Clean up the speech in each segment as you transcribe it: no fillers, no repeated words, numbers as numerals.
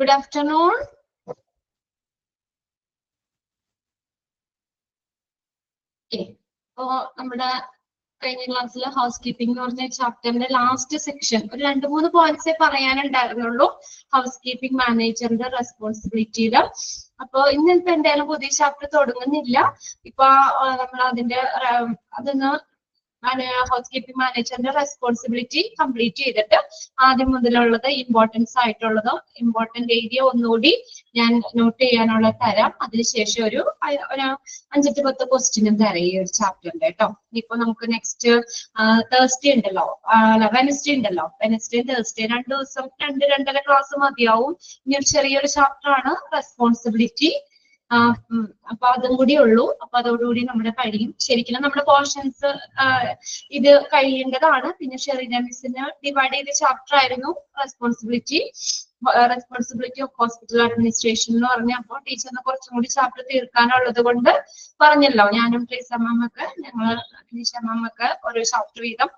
Good afternoon. നമ്മുടെ കഴിഞ്ഞ ക്ലാസ്സിൽ ഹൗസ് കീപ്പിംഗ് എന്ന് പറഞ്ഞ ചാപ്റ്ററിന്റെ ലാസ്റ്റ് സെക്ഷൻ ഒരു 2-3 പോയിന്റ്സേ പറയാനുണ്ടായിരുന്നുള്ളൂ ഹൗസ് കീപ്പിംഗ് മാനേജറിന്റെ റെസ്പോൺസിബിലിറ്റിയില്. അപ്പൊ ഇന്നിപ്പോ എന്തായാലും പുതിയ ചാപ്റ്റർ തുടങ്ങുന്നില്ല. ഇപ്പൊ നമ്മൾ അതൊന്ന് ഹൗസ് കീപ്പിംഗ് മാനേജറിന്റെ റെസ്പോൺസിബിലിറ്റി കംപ്ലീറ്റ് ചെയ്തിട്ട് ആദ്യം മുതലുള്ളത് ഇമ്പോർട്ടൻസ് ആയിട്ടുള്ളതോ ഇമ്പോർട്ടന്റ് ഏരിയ ഒന്നുകൂടി ഞാൻ നോട്ട് ചെയ്യാനുള്ള തരാം. അതിനുശേഷം ഒരു 5-10 ക്വസ്റ്റ്യനും തരാം ഈ ഒരു ചാപ്റ്ററിന്റെ കേട്ടോ. ഇപ്പൊ നമുക്ക് നെക്സ്റ്റ് തേഴ്സ്ഡേ ഉണ്ടല്ലോ, വെനസ്ഡേ ഉണ്ടല്ലോ, വെനസ്ഡേ തേഴ്സ്ഡേ 2 ദിവസം 2-2.5 ക്ലാസ് മതിയാവും. ഇനി ഒരു ചെറിയൊരു ചാപ്റ്റർ ആണ് റെസ്പോൺസിബിലിറ്റി. അപ്പൊ അതും കൂടി ഉള്ളൂ. അപ്പൊ അതോടുകൂടി നമ്മുടെ കഴിയും. ശരിക്കും നമ്മുടെ പോർഷൻസ് ഇത് കഴിയേണ്ടതാണ്. പിന്നെ ഷെറീന മിസ്സിന് ഡിവൈഡ് ചെയ്ത ചാപ്റ്റർ ആയിരുന്നു റെസ്പോൺസിബിലിറ്റി ഓഫ് ഹോസ്പിറ്റൽ അഡ്മിനിസ്ട്രേഷൻ എന്ന് പറഞ്ഞ. അപ്പോൾ ടീച്ചറിന് കുറച്ചും കൂടി ചാപ്റ്റർ തീർക്കാനുള്ളത് കൊണ്ട് പറഞ്ഞല്ലോ, ഞാനും ടീച്ചർമാമൊക്കെ ഓരോ ചാപ്റ്റർ വീതം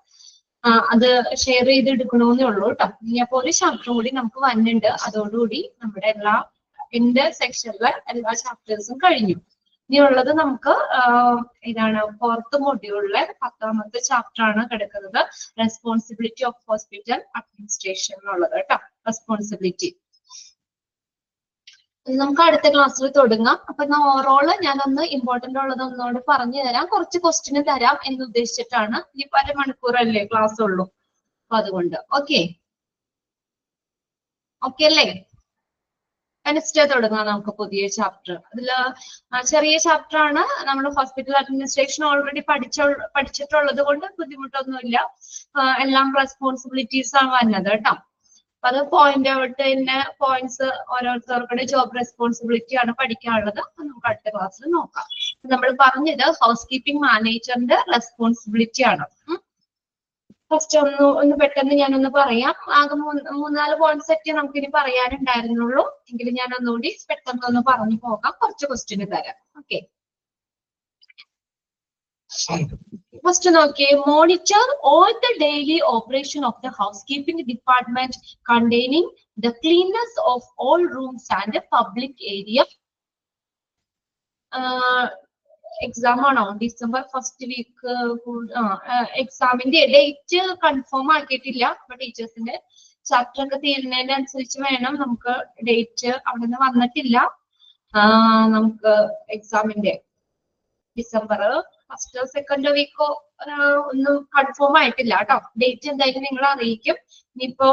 അത് ഷെയർ ചെയ്ത് എടുക്കണമെന്നേ ഉള്ളൂ കേട്ടോ. ഇനി അപ്പൊ ഒരു ചാപ്റ്റർ കൂടി നമുക്ക് വന്നിട്ടുണ്ട്. അതോടുകൂടി നമ്മുടെ എന്റെ സെക്ഷനിലെ എല്ലാ ചാപ്റ്റേഴ്സും കഴിഞ്ഞു. ഇനിയുള്ളത് നമുക്ക് ഇതാണ് 4th മൊഡ്യൂളിലെ 10ാമത്തെ ചാപ്റ്റർ ആണ് കിടക്കുന്നത്, റെസ്പോൺസിബിലിറ്റി ഓഫ് ഹോസ്പിറ്റൽ അഡ്മിനിസ്ട്രേഷൻ എന്നുള്ളത് കേട്ടോ. റെസ്പോൺസിബിലിറ്റി നമുക്ക് അടുത്ത ക്ലാസ്സിൽ തുടങ്ങാം. അപ്പൊ ഓവറോൾ ഞാനൊന്ന് ഇമ്പോർട്ടന്റ് ഉള്ളത് ഒന്നുകൂടെ പറഞ്ഞു തരാം, കുറച്ച് ക്വസ്റ്റ്യൻ തരാം എന്ന് ഉദ്ദേശിച്ചിട്ടാണ്. ഈ 1 മണിക്കൂറല്ലേ ക്ലാസ് ഉള്ളൂ, അപ്പൊ അതുകൊണ്ട് ഓക്കെ അല്ലേ? വെനസ്ഡേ തുടങ്ങാം നമുക്ക് പുതിയ ചാപ്റ്റർ. അതില് ചെറിയ ചാപ്റ്റർ ആണ്. നമ്മൾ ഹോസ്പിറ്റൽ അഡ്മിനിസ്ട്രേഷൻ ഓൾറെഡി പഠിച്ചിട്ടുള്ളത് കൊണ്ട് ബുദ്ധിമുട്ടൊന്നുമില്ല. എല്ലാം റെസ്പോൺസിബിലിറ്റീസ് ആണ് വന്നത് കേട്ടോ. അപ്പൊ അത് പോയിന്റ് ഔട്ട് തന്നെ പോയിന്റ്സ് ഓരോരുത്തർക്കുടെ ജോബ് റെസ്പോൺസിബിലിറ്റി ആണ് പഠിക്കാനുള്ളത്. നമുക്ക് അടുത്ത ക്ലാസ്സിൽ നോക്കാം. നമ്മൾ പറഞ്ഞത് ഹൗസ് കീപ്പിംഗ് മാനേജറിന്റെ റെസ്പോൺസിബിലിറ്റി ആണ്. ഫസ്റ്റ് ഒന്ന് പെട്ടെന്ന് ഞാനൊന്ന് പറയാം. ആകെ 3-4 പോയിന്റ്സ് ഒക്കെ നമുക്കിനി പറയാനുണ്ടായിരുന്നുള്ളൂ. എങ്കിലും ഞാൻ ഒന്നുകൂടി പെട്ടെന്ന് പറഞ്ഞു പോകാം. കുറച്ച് ക്വസ്റ്റ്യൻ തരാം. ഓക്കെ, ഫസ്റ്റ് നോക്കിയേ. Monitor all the daily operation of the house keeping department containing the cleanness of all rooms and public area. Exam ആണോ? December 1st week. എക്സാമിന്റെ ഡേറ്റ് കൺഫേം ആക്കിയിട്ടില്ല. അപ്പൊ ടീച്ചേഴ്സിന്റെ ചാപ്റ്റർ ഒക്കെ തീരുന്നതിനനുസരിച്ച് വേണം. നമുക്ക് ഡേറ്റ് അവിടെ നിന്ന് വന്നിട്ടില്ല. നമുക്ക് എക്സാമിന്റെ ഡിസംബർ 1st 2nd വീക്കോ ഒന്നും കൺഫേം ആയിട്ടില്ല കേട്ടോ. ഡേറ്റ് എന്തായാലും നിങ്ങൾ അറിയിക്കും. ഇനിയിപ്പോ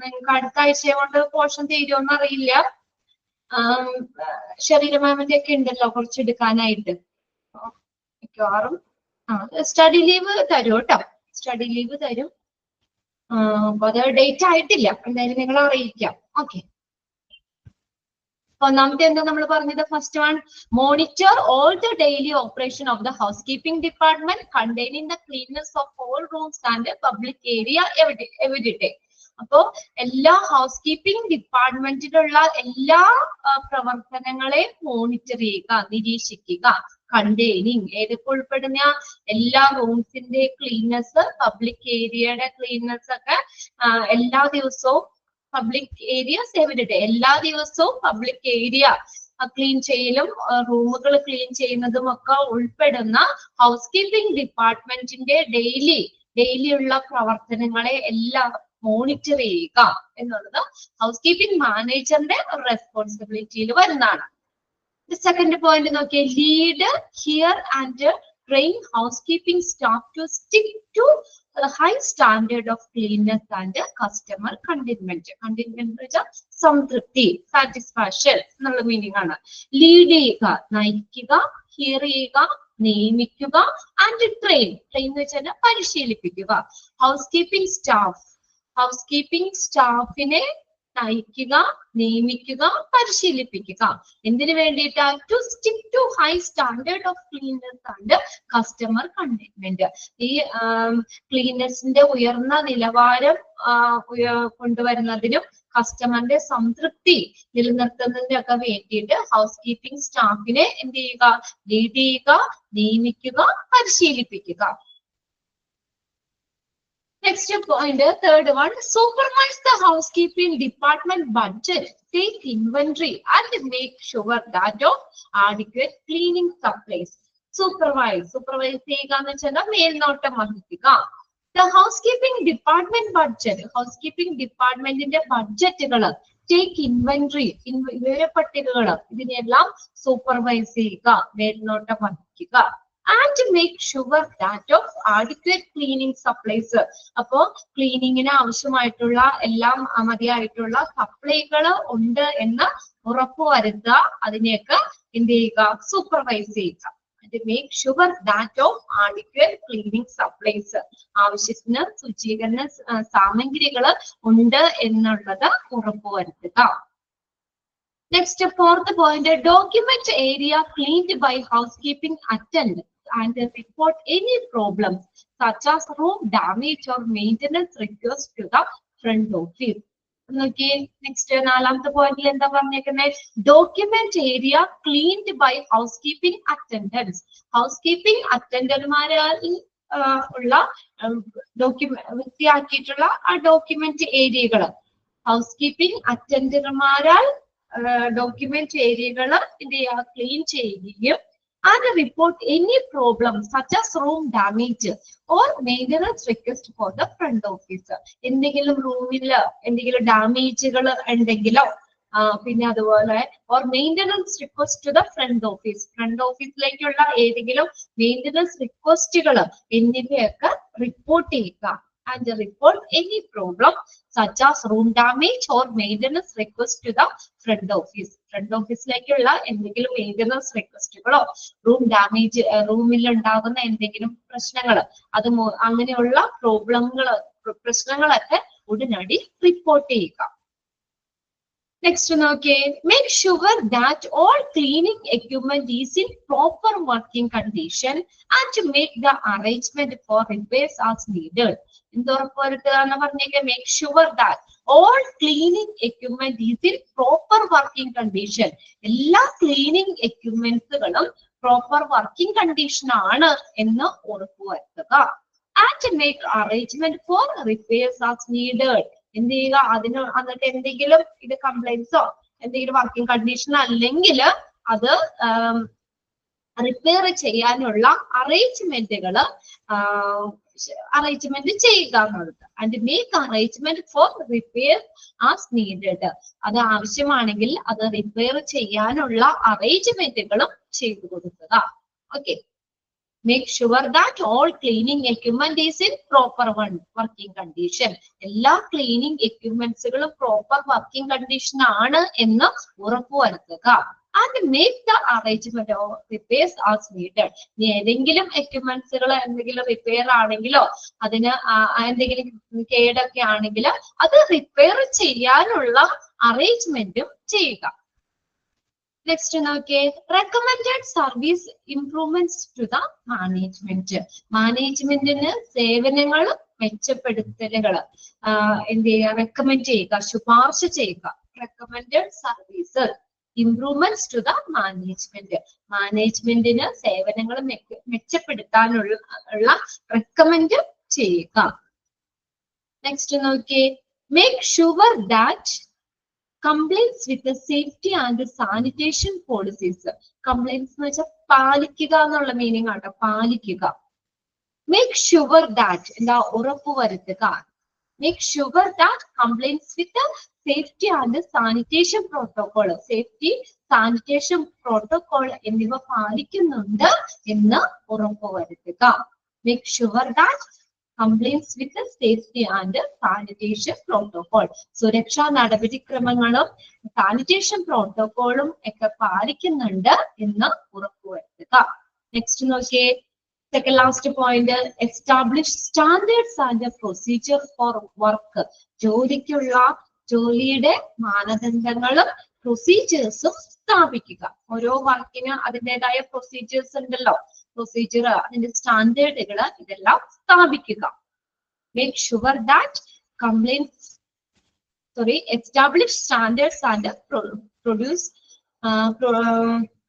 നിങ്ങൾക്ക് അടുത്ത ആഴ്ച കൊണ്ട് പോർഷൻ തീരുമെന്ന് അറിയില്ല. ഷെറീന മാമിന്റെ ഒക്കെ ഉണ്ടല്ലോ കുറച്ചെടുക്കാനായിട്ട്. മിക്കവാറും സ്റ്റഡി ലീവ് തരും കേട്ടോ. സ്റ്റഡി ലീവ് തരും. അപ്പൊ അത് ഡേറ്റ് ആയിട്ടില്ല. എന്തായാലും നിങ്ങൾ അറിയിക്കാം. ഓക്കെ, ഒന്നാമത്തെ എന്താ നമ്മൾ പറഞ്ഞത്? First one, monitor all the daily operation of the house keeping department containing the cleanness of all rooms and public area every day. അപ്പോ എല്ലാ ഹൗസ് കീപ്പിംഗ് ഡിപ്പാർട്ട്മെന്റിലുള്ള എല്ലാ പ്രവർത്തനങ്ങളെ മോണിറ്റർ ചെയ്യുക, നിരീക്ഷിക്കുക. കണ്ടെയ്നിങ് ഏതൊക്കെ ഉൾപ്പെടുന്ന എല്ലാ റൂംസിന്റെ ക്ലീൻനെസ്, പബ്ലിക് ഏരിയയുടെ ക്ലീൻനെസ് ഒക്കെ എല്ലാ ദിവസവും പബ്ലിക് ഏരിയസ് എവരി ഡേ, എല്ലാ ദിവസവും പബ്ലിക് ഏരിയ ക്ലീൻ ചെയ്യലും റൂമുകൾ ക്ലീൻ ചെയ്യുന്നതും ഒക്കെ ഉൾപ്പെടുന്ന ഹൗസ് കീപ്പിംഗ് ഡിപ്പാർട്ട്മെന്റിന്റെ ഡെയിലിയുള്ള പ്രവർത്തനങ്ങളെ എല്ലാം മോണിറ്റർ ചെയ്യുക എന്നുള്ളത് ഹൗസ് കീപ്പിംഗ് മാനേജറിന്റെ റെസ്പോൺസിബിലിറ്റിയിൽ വരുന്നതാണ്. സെക്കൻഡ് പോയിന്റ് നോക്കിയേ. Lead, hire and train housekeeping staff to stick to high standard of cleanness and customer containment. Containment എന്ന് വെച്ചാൽ സംതൃപ്തി, സാറ്റിസ്ഫാക്ഷൻ എന്നുള്ള മീനിങ് ആണ്. ലീഡ് ചെയ്യുക, നയിക്കുക. ഹിയർ ചെയ്യുക, നിയമിക്കുക. ആൻഡ് ട്രെയിൻ എന്ന് വെച്ചാൽ പരിശീലിപ്പിക്കുക. ഹൗസ് കീപ്പിംഗ് സ്റ്റാഫിനെ നയിക്കുക, നിയമിക്കുക, പരിശീലിപ്പിക്കുക. എന്തിനു വേണ്ടിയിട്ടാ? To stick to high standard of cleanness and customer containment. ഈ ക്ലീൻനെസിന്റെ ഉയർന്ന നിലവാരം കൊണ്ടുവരുന്നതിനും കസ്റ്റമറിന്റെ സംതൃപ്തി നിലനിർത്തുന്നതിനും ഒക്കെ വേണ്ടിയിട്ട് ഹൗസ് കീപ്പിംഗ് സ്റ്റാഫിനെ എന്ത് ചെയ്യുക? ലീഡ് ചെയ്യുക, നിയമിക്കുക, പരിശീലിപ്പിക്കുക. Next point, third one, supervise the housekeeping department budget, take inventory and make sure that of adequate cleaning supplies. Supervise ചെയ്യുക എന്ന് വെച്ചാൽ മേൽനോട്ടം വഹിക്കുക. The housekeeping department budget, housekeeping departmentന്റെ ബഡ്ജറ്റുകൾ, ടേക്ക് ഇൻവെന്ററി, വിവരപ്പട്ടികകൾ, ഇതിനെല്ലാം സൂപ്പർവൈസ് ചെയ്യുക, മേൽനോട്ടം വഹിക്കുക. And make sure that of adequate cleaning supplies. അപ്പോ ക്ലീനിങ്ങിന് ആവശ്യമായിട്ടുള്ള എല്ലാം മതിയായിട്ടുള്ള സപ്ലൈകൾ ഉണ്ട് എന്ന് ഉറപ്പുവരുത്തുക, അതിനെയൊക്കെ എന്ത് ചെയ്യുക, സൂപ്പർവൈസ് ചെയ്യുക. And make sure that of adequate cleaning supplies. ആവശ്യത്തിന് ശുചീകരണ സാമഗ്രികൾ ഉണ്ട് എന്നുള്ളത് ഉറപ്പുവരുത്തുക. Next, fourth point, document area cleaned by housekeeping attendants and report any problems such as room damage or maintenance request to the front office. Okay, next, നാലാമത്തെ പോയിന്റിൽ എന്താ പറഞ്ഞേക്കുന്നത്? Document area cleaned by housekeeping attendance. Housekeeping അറ്റൻഡന്റ്മാരിൽ ഉള്ള വൃത്തിയാക്കിയിട്ടുള്ള ആ document ഏരിയകൾ ഹൗസ്കീപ്പിംഗ് അറ്റൻഡന്റ്മാരാൽ document ഏരിയകൾ എന്ത് ചെയ്യുക, ക്ലീൻ ചെയ്യുകയും and report any problem such as room damage or maintenance request for the front office. എന്തെങ്കിലും റൂമിൽ എന്തെങ്കിലും ഡാമേജുകൾ ഉണ്ടെങ്കിലോ പിന്നെ അതുപോലെ or maintenance request to the front office, front ഓഫീസിലേക്കുള്ള ഏതെങ്കിലും മെയിൻ്റനൻസ് റിക്വസ്റ്റുകൾ എന്നിവയൊക്കെ റിപ്പോർട്ട് ചെയ്യുക. And report any problem such as room damage or maintenance request to the front office. Front ഓഫീസിലേക്കുള്ള എന്തെങ്കിലും മെയിൻ്റനൻസ് റിക്വസ്റ്റുകളോ റൂം ഡാമേജ്, റൂമിൽ ഉണ്ടാകുന്ന എന്തെങ്കിലും പ്രശ്നങ്ങൾ, അത് അങ്ങനെയുള്ള പ്രശ്നങ്ങളൊക്കെ ഉടനടി റിപ്പോർട്ട് ചെയ്യുക. നെക്സ്റ്റ് നോക്കിയേ, make sure that all cleaning equipment is in proper working condition and make the arrangement for repairs as needed. എന്തുറപ്പുവരുത്തുക എന്ന് പറഞ്ഞേക്കാം? Make sure that all cleaning equipment is in proper working condition. എല്ലാ cleaning എക്യുപ്മെന്റ്സുകളും proper working condition ആണ് എന്ന് ഉറപ്പുവരുത്തുക. And make arrangement for repairs as needed. എന്ത് ചെയ്യുക, അതിന് എന്നിട്ട് എന്തെങ്കിലും ഇത് കംപ്ലൈൻസോ എന്തെങ്കിലും വർക്കിംഗ് കണ്ടീഷൻ അല്ലെങ്കിൽ അത് റിപ്പയർ ചെയ്യാനുള്ള അറേഞ്ച്മെന്റ് ചെയ്യുക എന്നുള്ളത്. And make arrangement four repair as needed. അത് ആവശ്യമാണെങ്കിൽ അത് റിപ്പയർ ചെയ്യാനുള്ള അറേഞ്ച്മെന്റുകളും ചെയ്തു കൊടുക്കുക. Okay, make sure that all cleaning equipment is in proper working condition. എല്ലാ ക്ലീനിങ് എക്യുപ്മെന്റ്സുകളും പ്രോപ്പർ വർക്കിംഗ് കണ്ടീഷൻ ആണ് എന്ന് ഉറപ്പുവരുത്തുക. and make the arrangement or repairs as needed. ഏതെങ്കിലും എക്യുപ്മെന്റ്സുകൾ എന്തെങ്കിലും റിപ്പയർ ആണെങ്കിലോ അതിന് എന്തെങ്കിലും കേടൊക്കെ ആണെങ്കിൽ അത് റിപ്പയർ ചെയ്യാനുള്ള അറേഞ്ച്മെന്റും ചെയ്യുക. നെക്സ്റ്റ് നോക്കിയേ, recommended service improvements to the management. മാനേജ്മെന്റിന് സേവനങ്ങൾ മെച്ചപ്പെടുത്തലുകൾ എന്ത് ചെയ്യുക, റെക്കമെൻഡ് ചെയ്യുക, ശുപാർശ ചെയ്യുക. Recommended service improvements to the management. മാനേജ്മെന്റിന് സേവനങ്ങൾ മെച്ചപ്പെടുത്താനുള്ള റെക്കമെൻഡ് ചെയ്യുക. നെക്സ്റ്റ് നോക്കിയേ, make sure that compliance with the safety and the sanitation policies. Compliance എന്ന് വെച്ചാൽ പാലിക്കുക എന്നുള്ള മീനിങ് ആണ്, പാലിക്കുക. Make sure that എന്താ, ഉറപ്പുവരുത്തുക. Make sure that compliance with the safety and the sanitation protocol, safety sanitation protocol എന്നിവ പാലിക്കുന്നുണ്ട് എന്ന് ഉറപ്പുവരുത്തുക. Make sure that compliance with the safety and sanitation protocol. സുരക്ഷാ നടപടിക്രമങ്ങളും സാനിറ്റേഷൻ പ്രോട്ടോകോളും ഒക്കെ പാലിക്കുന്നുണ്ട് എന്ന് ഉറപ്പുവരുത്തുക. നെക്സ്റ്റ് നോക്കിയേ, second last point, establish standards and procedure for work. ജോലിയുടെ മാനദണ്ഡങ്ങളും പ്രൊസീജിയേഴ്സും സ്ഥാപിക്കുക. ഓരോ വർക്കിന് അതിൻ്റെതായ പ്രൊസീജിയേഴ്സ് ഉണ്ടല്ലോ, പ്രൊസീജിയർ, അതിന്റെ സ്റ്റാൻഡേർഡുകൾ ഇതെല്ലാം സ്ഥാപിക്കുക. Make sure that establish standards and produce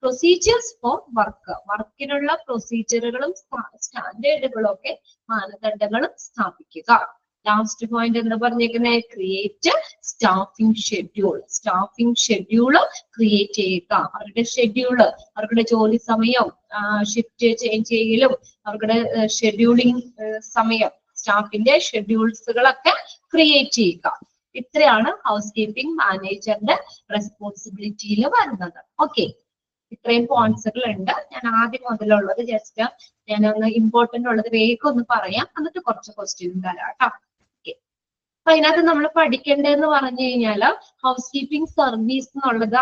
procedures for work. വർക്കിനുള്ള പ്രൊസീജിയറുകളും സ്റ്റാൻഡേർഡുകളും ഒക്കെ മാനദണ്ഡങ്ങളും സ്ഥാപിക്കുക. ലാസ്റ്റ് പോയിന്റ് എന്താ പറഞ്ഞേക്കുന്നത്? Create staffing schedule. Staffing schedule create ചെയ്യുക. അവരുടെ ഷെഡ്യൂള്, അവരുടെ ജോലി സമയം, ഷിഫ്റ്റ് ചേഞ്ച് ചെയ്യലും, അവരുടെ ഷെഡ്യൂളിംഗ് സമയം, സ്റ്റാഫിന്റെ ഷെഡ്യൂൾസുകളൊക്കെ ക്രിയേറ്റ് ചെയ്യുക. ഇത്രയാണ് ഹൗസ് കീപ്പിംഗ് മാനേജറിന്റെ റെസ്പോൺസിബിലിറ്റിയിൽ വരുന്നത്. ഓക്കെ, ഇത്രയും പോയിന്റ്സുകൾ ഉണ്ട്. ഞാൻ ആദ്യം മുതലുള്ളത് ജസ്റ്റ് ഞാനൊന്ന് ഇമ്പോർട്ടന്റ് ഉള്ളത് വേഗം ഒന്ന് പറയാം, എന്നിട്ട് കുറച്ച് ക്വസ്റ്റ്യൻ തരാം കേട്ടോ. ഓക്കെ, അപ്പൊ അതിനകത്ത് നമ്മൾ പഠിക്കേണ്ടതെന്ന് പറഞ്ഞു കഴിഞ്ഞാൽ ഹൗസ് കീപ്പിംഗ് സർവീസ് എന്നുള്ളത്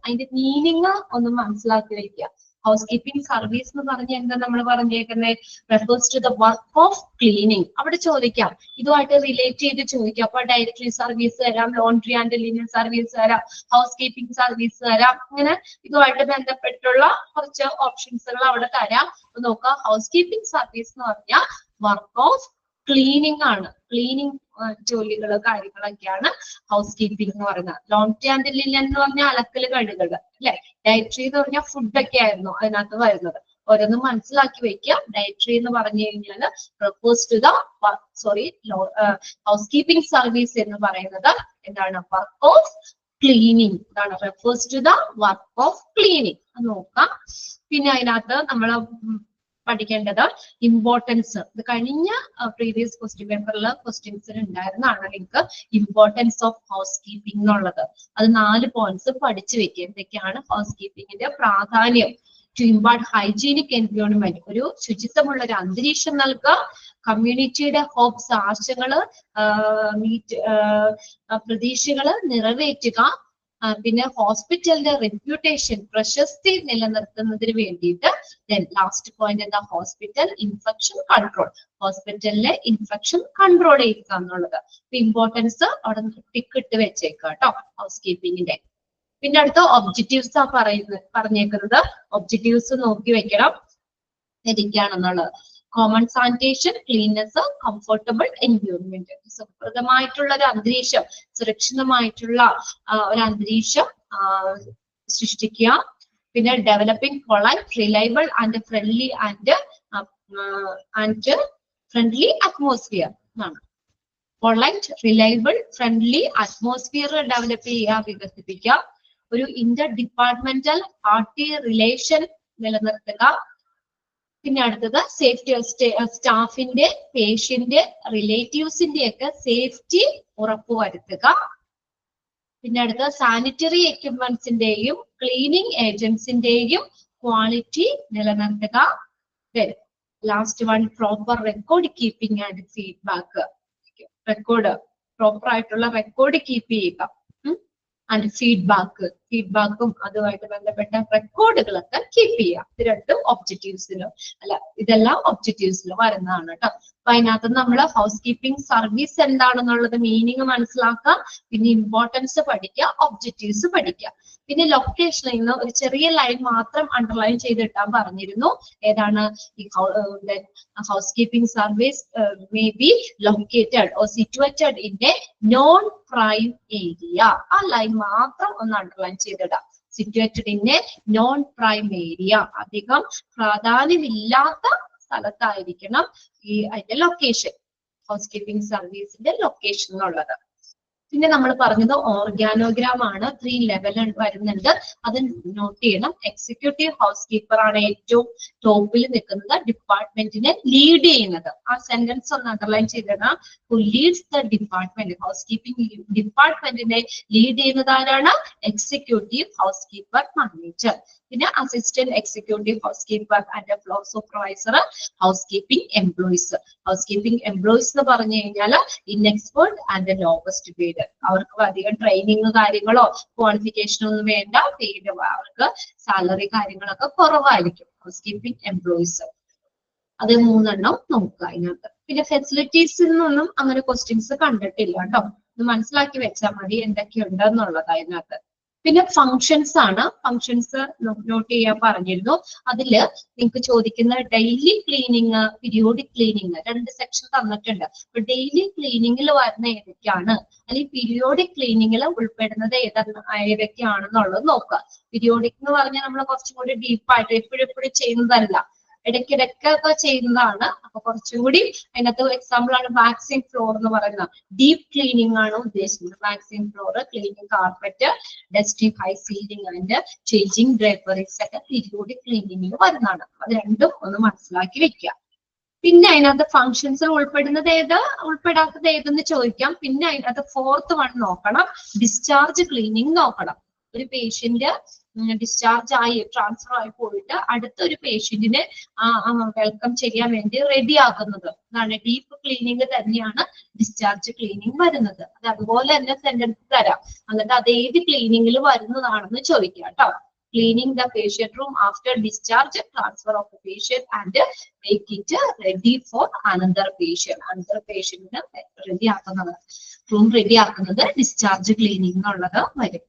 അതിന്റെ മീനിങ് ഒന്ന് മനസ്സിലാക്കി വെക്കുക. ഹൗസ് കീപ്പിംഗ് സർവീസ് എന്ന് പറഞ്ഞാൽ എന്താ നമ്മൾ പറഞ്ഞേക്കുന്നത്? Refers to the work of cleaning. അവിടെ ചോദിക്കാം, ഇതുമായിട്ട് റിലേറ്റ് ചെയ്ത് ചോദിക്കാം. അപ്പൊ ഡയറക്ടറി സർവീസ് തരാം, ലോണ്ടറി ആൻഡ് ലിനൻ സർവീസ് തരാം, ഹൗസ് കീപ്പിംഗ് സർവീസ് തരാം. അങ്ങനെ ഇതുമായിട്ട് ബന്ധപ്പെട്ടുള്ള കുറച്ച് ഓപ്ഷൻസുകൾ അവിടെ തരാം. നോക്കാം, ഹൗസ് കീപ്പിംഗ് സർവീസ് എന്ന് പറഞ്ഞാൽ വർക്ക് ഓഫ് ക്ലീനിങ് ആണ്. ക്ലീനിങ് ജോലികൾ കാര്യങ്ങളൊക്കെയാണ് ഹൗസ് കീപ്പിംഗ് എന്ന് പറയുന്നത്. ലോണ്ടറി ആൻഡ് ലിനൻ എന്ന് പറഞ്ഞാൽ അലക്കല് കഴുകൽ അല്ലെ. ഡയറ്ററി എന്ന് പറഞ്ഞാൽ ഫുഡൊക്കെ ആയിരുന്നു അതിനകത്ത് വരുന്നത്. ഓരോന്നും മനസ്സിലാക്കി വെക്കുക. ഡയറ്ററി എന്ന് പറഞ്ഞു കഴിഞ്ഞാൽ refers to the house keeping service എന്ന് പറയുന്നത് എന്താണ്? Work of cleaning. ഇതാണ് refers to the work of cleaning. അത് നോക്കാം. പിന്നെ അതിനകത്ത് നമ്മൾ പഠിക്കേണ്ടത് ഇമ്പോർട്ടൻസ്. ഇത് കഴിഞ്ഞ പ്രീവിയസ് ക്വസ്റ്റ്യൻ പേപ്പറിൽ ക്വസ്റ്റ്യൻസിൽ ഉണ്ടായിരുന്നതാണ് link. Importance of house keeping എന്നുള്ളത് അത് 4 പോയിന്റ്സ് പഠിച്ചു വെക്കുക. എന്തൊക്കെയാണ് ഹൗസ് കീപ്പിംഗിന്റെ പ്രാധാന്യം? ടു ഇമ്പാർട്ട് ഹൈജീനിക് എൻവയോൺമെന്റ്, ഒരു ശുചിത്വമുള്ള ഒരു അന്തരീക്ഷം നൽകുക. കമ്മ്യൂണിറ്റിയുടെ ഹോപ്സ്, ആശകള്, പ്രതീക്ഷകള് നിറവേറ്റുക. പിന്നെ ഹോസ്പിറ്റലിന്റെ റെപ്യൂട്ടേഷൻ, പ്രശസ്തി നിലനിർത്തുന്നതിന് വേണ്ടിയിട്ട്. ലാസ്റ്റ് പോയിന്റ് എന്താ? Hospital infection control. ഹോസ്പിറ്റലിലെ ഇൻഫെക്ഷൻ കൺട്രോൾ ചെയ്യുക എന്നുള്ളത്. ഇമ്പോർട്ടൻസ് അവിടെ ടിക്ക് ഇട്ട് വെച്ചേക്കുക കേട്ടോ ഹൗസ് കീപ്പിംഗിന്റെ. പിന്നെ അടുത്ത ഒബ്ജക്റ്റീവ്സ് ആ പറഞ്ഞേക്കുന്നത്. ഒബ്ജക്റ്റീവ്സ് നോക്കി വെക്കണം ഏതൊക്കെയാണെന്നുള്ളത്. Common sanitation, cleanness, comfortable environment. സുഖപ്രദമായിട്ടുള്ള ഒരു അന്തരീക്ഷം, സുരക്ഷിതമായിട്ടുള്ള ഒരു അന്തരീക്ഷം സൃഷ്ടിക്കുക. പിന്നെ developing polite, reliable and friendly friendly atmosphere എന്നാണ്. Polite, reliable, friendly atmosphere develop ചെയ്യുക, വികസിപ്പിക്കുക. ഒരു ഇന്റർ ഡിപ്പാർട്ട്മെന്റൽ പാർട്ടി റിലേഷൻ നിലനിർത്തുക. പിന്നെ അടുത്തത് സേഫ്റ്റി, സ്റ്റാഫിന്റെ, പേഷ്യന്റ്, റിലേറ്റീവ്സിന്റെ ഒക്കെ സേഫ്റ്റി ഉറപ്പുവരുത്തുക. പിന്നെ അടുത്തത് സാനിറ്ററി എക്യുപ്മെന്റ്സിന്റെയും ക്ലീനിങ് ഏജൻസിന്റെയും ക്വാളിറ്റി നിലനിർത്തുക. Last one, proper record keeping and feedback. Record, proper ആയിട്ടുള്ള റെക്കോർഡ് കീപ്പ് ചെയ്യുക. ആൻഡ് ഫീഡ്ബാക്കും അതുമായിട്ട് ബന്ധപ്പെട്ട റെക്കോർഡുകളൊക്കെ കീപ്പ് ചെയ്യുക. ഇത് രണ്ടും ഇതെല്ലാം ഒബ്ജക്റ്റീവ്സിൽ വരുന്നതാണ് കേട്ടോ. അപ്പൊ അതിനകത്ത് നമ്മൾ ഹൗസ് കീപ്പിംഗ് സർവീസ് എന്താണെന്നുള്ളത് മീനിങ് മനസ്സിലാക്കുക. പിന്നെ ഇമ്പോർട്ടൻസ് പഠിക്കുക, ഒബ്ജക്റ്റീവ്സ് പഠിക്കുക. പിന്നെ ലൊക്കേഷനിൽ നിന്ന് ഒരു ചെറിയ ലൈൻ മാത്രം അണ്ടർലൈൻ ചെയ്തിട്ടാൻ പറഞ്ഞിരുന്നു. ഏതാണ്? ഈ house keeping service may be located or situated in a non prime area. ആ ലൈൻ മാത്രം ഒന്ന് അണ്ടർലൈൻ ചെയ്തിടാം. Situated in a non prime area, അധികം പ്രാധാന്യമില്ലാത്ത സ്ഥലത്തായിരിക്കണം അതിന്റെ ലൊക്കേഷൻ, ഹൗസ് കീപ്പിംഗ് സർവീസിന്റെ ലൊക്കേഷൻ എന്നുള്ളത്. പിന്നെ നമ്മൾ പറഞ്ഞത് ഓർഗാനോഗ്രാം ആണ്. 3 ലെവൽ വരുന്നുണ്ട്, അത് നോട്ട് ചെയ്യണം. എക്സിക്യൂട്ടീവ് ഹൗസ് കീപ്പർ ആണ് ഏറ്റവും ടോപ്പിൽ നിൽക്കുന്നത്, ഡിപ്പാർട്ട്മെന്റിനെ ലീഡ് ചെയ്യുന്നത്. ആ സെന്റൻസ് ഒന്ന് അണ്ടർലൈൻ ചെയ്തിടാം. Who leads the department, house keeping ഡിപ്പാർട്ട്മെന്റിനെ ലീഡ് ചെയ്യുന്നത് ആരാണ്? Executive house keeper manager. പിന്നെ assistant executive house keeper and floor supervisor, house keeping employees. House keeping employees എന്ന് പറഞ്ഞു കഴിഞ്ഞാൽ ഇൻഎക്സ്പേർട്ട് ആൻഡ് ലോവസ്റ്റ് പെയ്ഡ്. അവർക്ക് അധികം ട്രെയിനിങ് കാര്യങ്ങളോ ക്വാളിഫിക്കേഷനോ ഒന്നും വേണ്ട. പെയ്ഡ് അവർക്ക് സാലറി കാര്യങ്ങളൊക്കെ കുറവായിരിക്കും. ഹൗസ് കീപ്പിംഗ് എംപ്ലോയീസ് അത് 3 എണ്ണം നോക്കുക അതിനകത്ത്. പിന്നെ ഫെസിലിറ്റീസിൽ നിന്നൊന്നും അങ്ങനെ ക്വസ്റ്റ്യൻസ് കണ്ടിട്ടില്ല കേട്ടോ. ഇത് മനസ്സിലാക്കി വെച്ചാൽ മതി എന്തൊക്കെയുണ്ട് എന്നുള്ളത് അതിനകത്ത്. പിന്നെ ഫങ്ഷൻസ് ആണ്. ഫങ്ഷൻസ് നോട്ട് ചെയ്യാൻ പറഞ്ഞിരുന്നു. അതില് നിങ്ങൾക്ക് ചോദിക്കുന്ന daily cleaning, periodic cleaning, 2 section തന്നിട്ടുണ്ട്. അപ്പൊ ഡെയിലി ക്ലീനിങ്ങിൽ വരുന്ന ഏതൊക്കെയാണ്, അല്ലെങ്കിൽ പീരിയോഡിക് ക്ലീനിങ്ങിൽ ഉൾപ്പെടുന്നത് ഏതൊക്കെയാണെന്നുള്ളത് നോക്കുക. പീരിയോഡിക് എന്ന് പറഞ്ഞാൽ നമ്മൾ കുറച്ചും കൂടി ഡീപ്പായിട്ട് എപ്പോഴും ചെയ്യുന്നതല്ല. ഇടയ്ക്കിടയ്ക്കൊക്കെ ചെയ്യുന്നതാണ്. അപ്പൊ കുറച്ചും കൂടി അതിനകത്ത് എക്സാമ്പിൾ ആണ് വാക്സിൻ ഫ്ലോർ എന്ന് പറയുന്നത്. ഡീപ് ക്ലീനിങ് ആണ് ഉദ്ദേശിക്കുന്നത്. Waxing floor, cleaning carpet, dusting high ceiling and changing draperies ഒക്കെ പീരിയോഡിക് ക്ലീനിങ്ങിൽ വരുന്നതാണ്. അത് രണ്ടും ഒന്ന് മനസ്സിലാക്കി വെക്കുക. പിന്നെ അതിനകത്ത് ഫങ്ഷൻസിൽ ഉൾപ്പെടാത്തത് ഏതെന്ന് ചോദിക്കാം. പിന്നെ അതിനകത്ത് 4th വൺ നോക്കണം, ഡിസ്ചാർജ് ക്ലീനിങ് നോക്കണം. ഒരു പേഷ്യന്റ് ഡിസ്ചാർജ് ആയി ട്രാൻസ്ഫർ ആയി പോയിട്ട് അടുത്തൊരു പേഷ്യന്റിനെ വെൽക്കം ചെയ്യാൻ വേണ്ടി റെഡി ആക്കുന്നത്, അതാണ് ഡീപ്പ് ക്ലീനിങ് തന്നെയാണ് ഡിസ്ചാർജ് ക്ലീനിങ് വരുന്നത്. അത് അതുപോലെ തന്നെ സെന്റൻസ് തരാം, എന്നിട്ട് അത് ഏത് ക്ലീനിങ്ങിൽ വരുന്നതാണെന്ന് ചോദിക്കാം കേട്ടോ. Cleaning the patient room after discharge, transfer of the patient and make it ready for another പേഷ്യന്റിന് റെഡി ആക്കുന്നത്, റൂം റെഡി ആക്കുന്നത് ഡിസ്ചാർജ് ക്ലീനിങ് എന്നുള്ളത് വരും.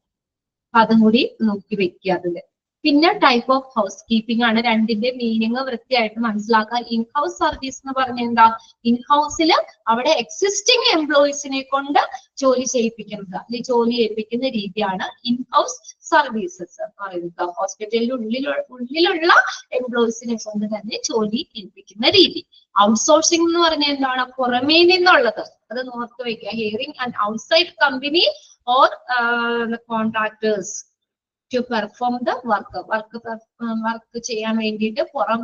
അതും കൂടി നോക്കി വെക്കുക അതില്. പിന്നെ ടൈപ്പ് ഓഫ് ഹൗസ് കീപ്പിംഗ് ആണ്. രണ്ടിന്റെ മീനിങ് വൃത്തിയായിട്ട് മനസ്സിലാക്കുക. ഇൻ ഹൗസ് സർവീസ് എന്ന് പറഞ്ഞ എന്താ? ഇൻ ഹൗസിൽ അവിടെ എക്സിസ്റ്റിംഗ് എംപ്ലോയീസിനെ കൊണ്ട് ജോലി ചെയ്യിപ്പിക്കുന്നത്, അല്ലെങ്കിൽ ജോലി ഏൽപ്പിക്കുന്ന രീതിയാണ് ഇൻ ഹൗസ് സർവീസസ് പറയുന്നത്. ഹോസ്പിറ്റലിന്റെ ഉള്ളിലുള്ള എംപ്ലോയീസിനെ കൊണ്ട് തന്നെ ജോലി ഏൽപ്പിക്കുന്ന രീതി. ഔട്ട്സോഴ്സിംഗ് എന്ന് പറഞ്ഞാൽ എന്താണ്? പുറമേ നിന്നുള്ളത്. അത് നോർത്ത് വെക്കുക. Hearing and outside company or the contractors to perform the work ചെയ്യാൻ വേണ്ടിയിട്ട് പുറം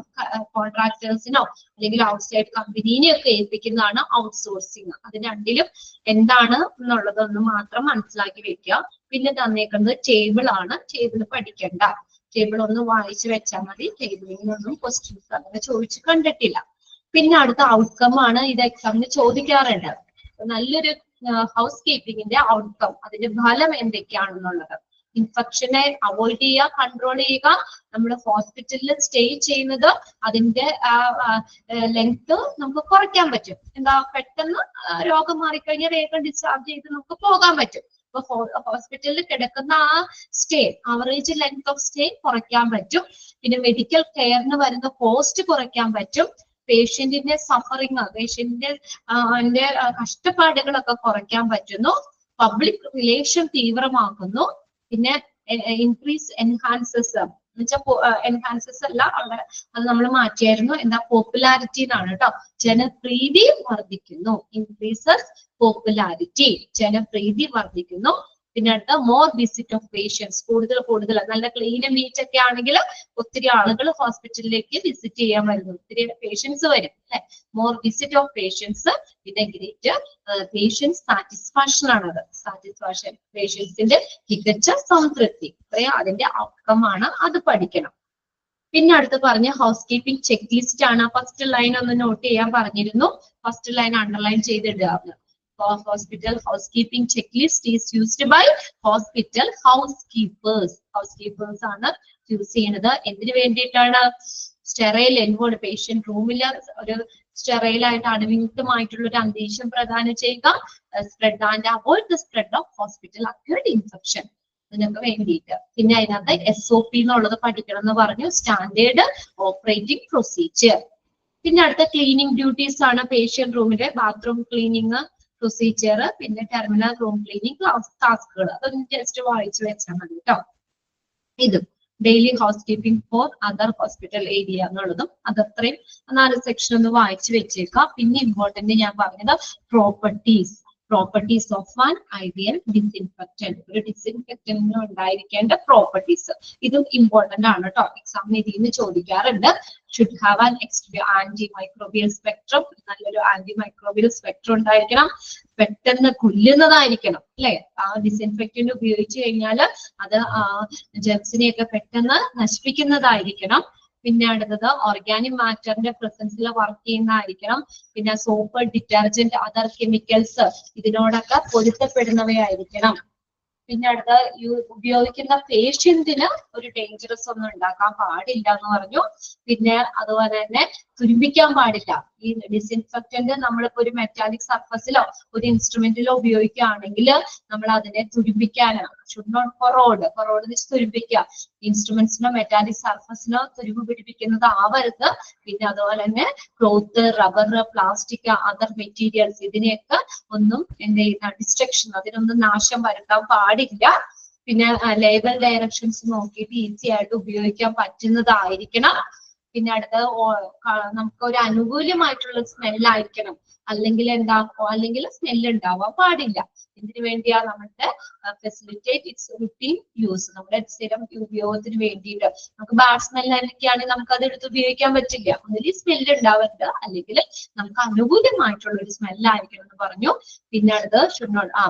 കോൺട്രാക്ടേഴ്സിനോ അല്ലെങ്കിൽ ഔട്ട്സൈഡ് കമ്പനീനെയൊക്കെ ഏൽപ്പിക്കുന്നതാണ് ഔട്ട്സോഴ്സിങ്. അത് രണ്ടിലും എന്താണ് എന്നുള്ളതൊന്ന് മാത്രം മനസ്സിലാക്കി വെക്കുക. പിന്നെ തന്നേക്കുന്നത് ടേബിൾ ആണ്. ടേബിൾ പഠിക്കണ്ട, ടേബിൾ ഒന്ന് വായിച്ചു വെച്ചാൽ മതി. ടേബിളിനൊന്നും ക്വസ്റ്റ്യൻസ് അങ്ങനെ ചോദിച്ചു കണ്ടിട്ടില്ല. പിന്നെ അടുത്ത ഔട്ട്കം ആണ്. ഇത് എക്സാമിന് ചോദിക്കാറുണ്ട്. നല്ലൊരു ഹൗസ് കീപ്പിങ്ങിന്റെ ഔട്ട്കം, അതിന്റെ ഫലം എന്തൊക്കെയാണെന്നുള്ളത്. ഇൻഫെക്ഷനെ അവോയ്ഡ് ചെയ്യുക, കൺട്രോൾ ചെയ്യുക. നമ്മൾ ഹോസ്പിറ്റലിൽ സ്റ്റേ ചെയ്യുന്നത് അതിന്റെ ലെങ്ത് നമുക്ക് കുറയ്ക്കാൻ പറ്റും. എന്താ, പെട്ടെന്ന് രോഗം മാറിക്കഴിഞ്ഞാൽ വേഗം ഡിസ്ചാർജ് ചെയ്ത് നമുക്ക് പോകാൻ പറ്റും. അപ്പൊ ഹോസ്പിറ്റലിൽ കിടക്കുന്ന ആ stay, average length of stay കുറയ്ക്കാൻ പറ്റും. പിന്നെ മെഡിക്കൽ കെയറിന് വരുന്ന കോസ്റ്റ് കുറയ്ക്കാൻ പറ്റും. പേഷ്യന്റിന്റെ സഫറിങ്, പേഷ്യന്റിന്റെ കഷ്ടപ്പാടുകളൊക്കെ കുറയ്ക്കാൻ പറ്റുന്നു. പബ്ലിക് റിലേഷൻ തീവ്രമാക്കുന്നു. പിന്നെ എൻഹാൻസസ് അല്ല, അവിടെ അത് നമ്മൾ മാറ്റിയായിരുന്നു. എന്താ, പോപ്പുലാരിറ്റി എന്നാണ് കേട്ടോ. ജനപ്രീതി വർദ്ധിക്കുന്നു. ഇൻക്രീസസ് പോപ്പുലാരിറ്റി, ജനപ്രീതി വർദ്ധിക്കുന്നു. പിന്നെ അടുത്ത മോർ വിസിറ്റ് ഓഫ് പേഷ്യൻസ്, കൂടുതൽ നല്ല ക്ലീൻ നീറ്റ് ഒക്കെ ആണെങ്കിൽ ഒത്തിരി ആളുകൾ ഹോസ്പിറ്റലിലേക്ക് വിസിറ്റ് ചെയ്യാൻ വരുന്നു, ഒത്തിരി പേഷ്യൻസ് വരും അല്ലെ. മോർ വിസിറ്റ് ഓഫ് പേഷ്യൻസ്, പിന്നെ ഗ്രേറ്റ് പേഷ്യൻസ് സാറ്റിസ്ഫാക്ഷൻ ആണത്. സാറ്റിസ്ഫാക്ഷൻ, പേഷ്യൻസിന്റെ മികച്ച സംതൃപ്തി, അതിന്റെ ഔട്ട്കം ആണ്. അത് പഠിക്കണം. പിന്നെ അടുത്ത് പറഞ്ഞ ഹൗസ് കീപ്പിംഗ് ചെക്ക് ലിസ്റ്റ് ആണ്. ഫസ്റ്റ് ലൈൻ ഒന്ന് നോട്ട് ചെയ്യാൻ പറഞ്ഞിരുന്നു. ഫസ്റ്റ് ലൈൻ അണ്ടർലൈൻ ചെയ്തിടുക. Hospital housekeeping checklist is used by hospital housekeepers. Housekeepers ആണ് യൂസ് ചെയ്യുന്നത്. എന്തിനു വേണ്ടിയിട്ടാണ്? സ്റ്റെറൈൽ എൻവോൾഡ്, പേഷ്യന്റ് റൂമിൽ ഒരു സ്റ്റെറൈൽ ആയിട്ട് അണുവിമുക്തമായിട്ടുള്ള ഒരു അന്തരീക്ഷം പ്രദാനം ചെയ്യുക. Spread and avoid the spread of hospital acquired infection, ഇതിനൊക്കെ വേണ്ടിയിട്ട്. പിന്നെ അതിനകത്ത് SOP എന്നുള്ളത് പഠിക്കണം എന്ന് പറഞ്ഞു, സ്റ്റാൻഡേർഡ് ഓപ്പറേറ്റിംഗ് പ്രൊസീജിയർ. പിന്നെ അടുത്ത ക്ലീനിങ് ഡ്യൂട്ടീസ് ആണ്. പേഷ്യന്റ് റൂമിലെ ബാത്റൂം ക്ലീനിങ് പ്രൊസീജിയർ, പിന്നെ ടെർമിനൽ റൂം ക്ലീനിങ് ടാസ്കുകൾ. അതൊന്ന് ജസ്റ്റ് വായിച്ചു വെച്ചാൽ മതി കേട്ടോ. ഇതും daily house keeping for other hospital area എന്നുള്ളതും അതത്രയും 4 സെക്ഷൻ ഒന്ന് വായിച്ചു വെച്ചേക്കാം. പിന്നെ ഇമ്പോർട്ടന്റ് ഞാൻ പറഞ്ഞത് properties of an ideal disinfectant. ഒരു ഡിസിൻഫെക്റ്റന്റിന് ഉണ്ടായിരിക്കേണ്ട പ്രോപ്പർട്ടീസ്, ഇതും ഇമ്പോർട്ടന്റ് ആണ് കേട്ടോ. എക്സാമിന് ഇതിൽ നിന്ന് ചോദിക്കാറുണ്ട്. Should have an antimicrobial spectrum, നല്ലൊരു ആന്റി മൈക്രോബിയൽ സ്പെക്ട്രം ഉണ്ടായിരിക്കണം. പെട്ടെന്ന് കൊല്ലുന്നതായിരിക്കണം അല്ലെ. ആ ഡിസിൻഫെക്റ്റന്റ് ഉപയോഗിച്ച് കഴിഞ്ഞാൽ അത് ജെർസിനെയൊക്കെ പെട്ടെന്ന് നശിപ്പിക്കുന്നതായിരിക്കണം. പിന്നെ അടുത്തത് ഓർഗാനിക് മാറ്ററിന്റെ പ്രസൻസിൽ വർക്ക് ചെയ്യുന്നതായിരിക്കണം. പിന്നെ സോപ്പ്, ഡിറ്റർജന്റ്, അതർ കെമിക്കൽസ് ഇതിനോടൊക്കെ പൊരുത്തപ്പെടുന്നവയായിരിക്കണം. പിന്നെ അടുത്ത ഉപയോഗിക്കുന്ന പേഷ്യന്റിന് ഒരു ഡേഞ്ചറസ് ഒന്നും ഉണ്ടാക്കാൻ പാടില്ല എന്ന് പറഞ്ഞു. പിന്നെ അതുപോലെ തന്നെ തുരുമ്പിക്കാൻ പാടില്ല. ഈ ഡിസിൻഫെക്റ്റന്റ് നമ്മളിപ്പോ ഒരു മെറ്റാലിക് സർഫസിലോ ഒരു ഇൻസ്ട്രുമെന്റിലോ ഉപയോഗിക്കുകയാണെങ്കിൽ നമ്മൾ അതിനെ തുരുമ്പിക്കാനാണ്. കൊറോഡ് വെച്ച് തുരുമ്പിക്കുക. ഇൻസ്ട്രുമെന്റ്സിനോ മെറ്റാലിക് സർഫസിനോ തുരുമ്പ് പിടിപ്പിക്കുന്നത് ആവരുത്. പിന്നെ അതുപോലെ തന്നെ cloth, rubber, plastic, other materials ഇതിനെയൊക്കെ ഒന്നും എന്ത് ചെയ്യുന്ന ഡിസ്ട്രക്ഷൻ, അതിനൊന്നും നാശം വരുത്താൻ പാടില്ല. പിന്നെ ലേബൽ ഡയറക്ഷൻസ് നോക്കിയിട്ട് ഈസി ആയിട്ട് ഉപയോഗിക്കാൻ പറ്റുന്നതായിരിക്കണം. പിന്നെ അടുത്ത നമുക്ക് ഒരു അനുകൂലമായിട്ടുള്ള സ്മെല്ലായിരിക്കണം, അല്ലെങ്കിൽ അല്ലെങ്കിൽ സ്മെൽ ഉണ്ടാവാൻ പാടില്ല. ഇതിനു വേണ്ടിയാ നമ്മുടെ ഫെസിലിറ്റേറ്റ് ഇറ്റ്സ് റുട്ടീൻ യൂസ്, നമ്മുടെ സ്ഥിരം ഉപയോഗത്തിന് വേണ്ടിയിട്ട്. നമുക്ക് ബാഡ് സ്മെല്ലൊക്കെയാണെങ്കിൽ നമുക്ക് അത് എടുത്ത് ഉപയോഗിക്കാൻ പറ്റില്ല. ഒന്നിൽ സ്മെല്ല് ഉണ്ടാവരുത്, അല്ലെങ്കിൽ നമുക്ക് അനുകൂലമായിട്ടുള്ള ഒരു സ്മെല്ലായിരിക്കണം എന്ന് പറഞ്ഞു. പിന്നെ അടുത്ത്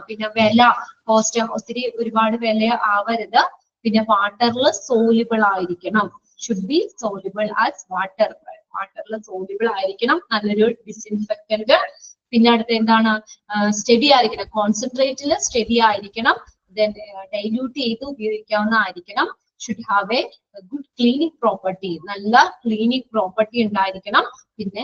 പിന്നെ വില, കോസ്റ്റ് ഒത്തിരി ഒരുപാട് വില ആവരുത്. പിന്നെ വാട്ടറിൽ സോലിബിൾ ആയിരിക്കണം, should be soluble as water, വാട്ടറിൽ സോലിബിൾ ആയിരിക്കണം, നല്ലൊരു ഡിസിൻഫെക്റ്റന്റ്. പിന്നെ അടുത്ത എന്താണ്, സ്റ്റഡി ആയിരിക്കണം, കോൺസെൻട്രേറ്റിൽ സ്റ്റഡി ആയിരിക്കണം, ദെൻ ഡൈല്യൂട്ട് ചെയ്ത് ഉപയോഗിക്കാവുന്നതായിരിക്കണം. Should have a good cleaning property, നല്ല ക്ലീനിങ് പ്രോപ്പർട്ടി ഉണ്ടായിരിക്കണം. പിന്നെ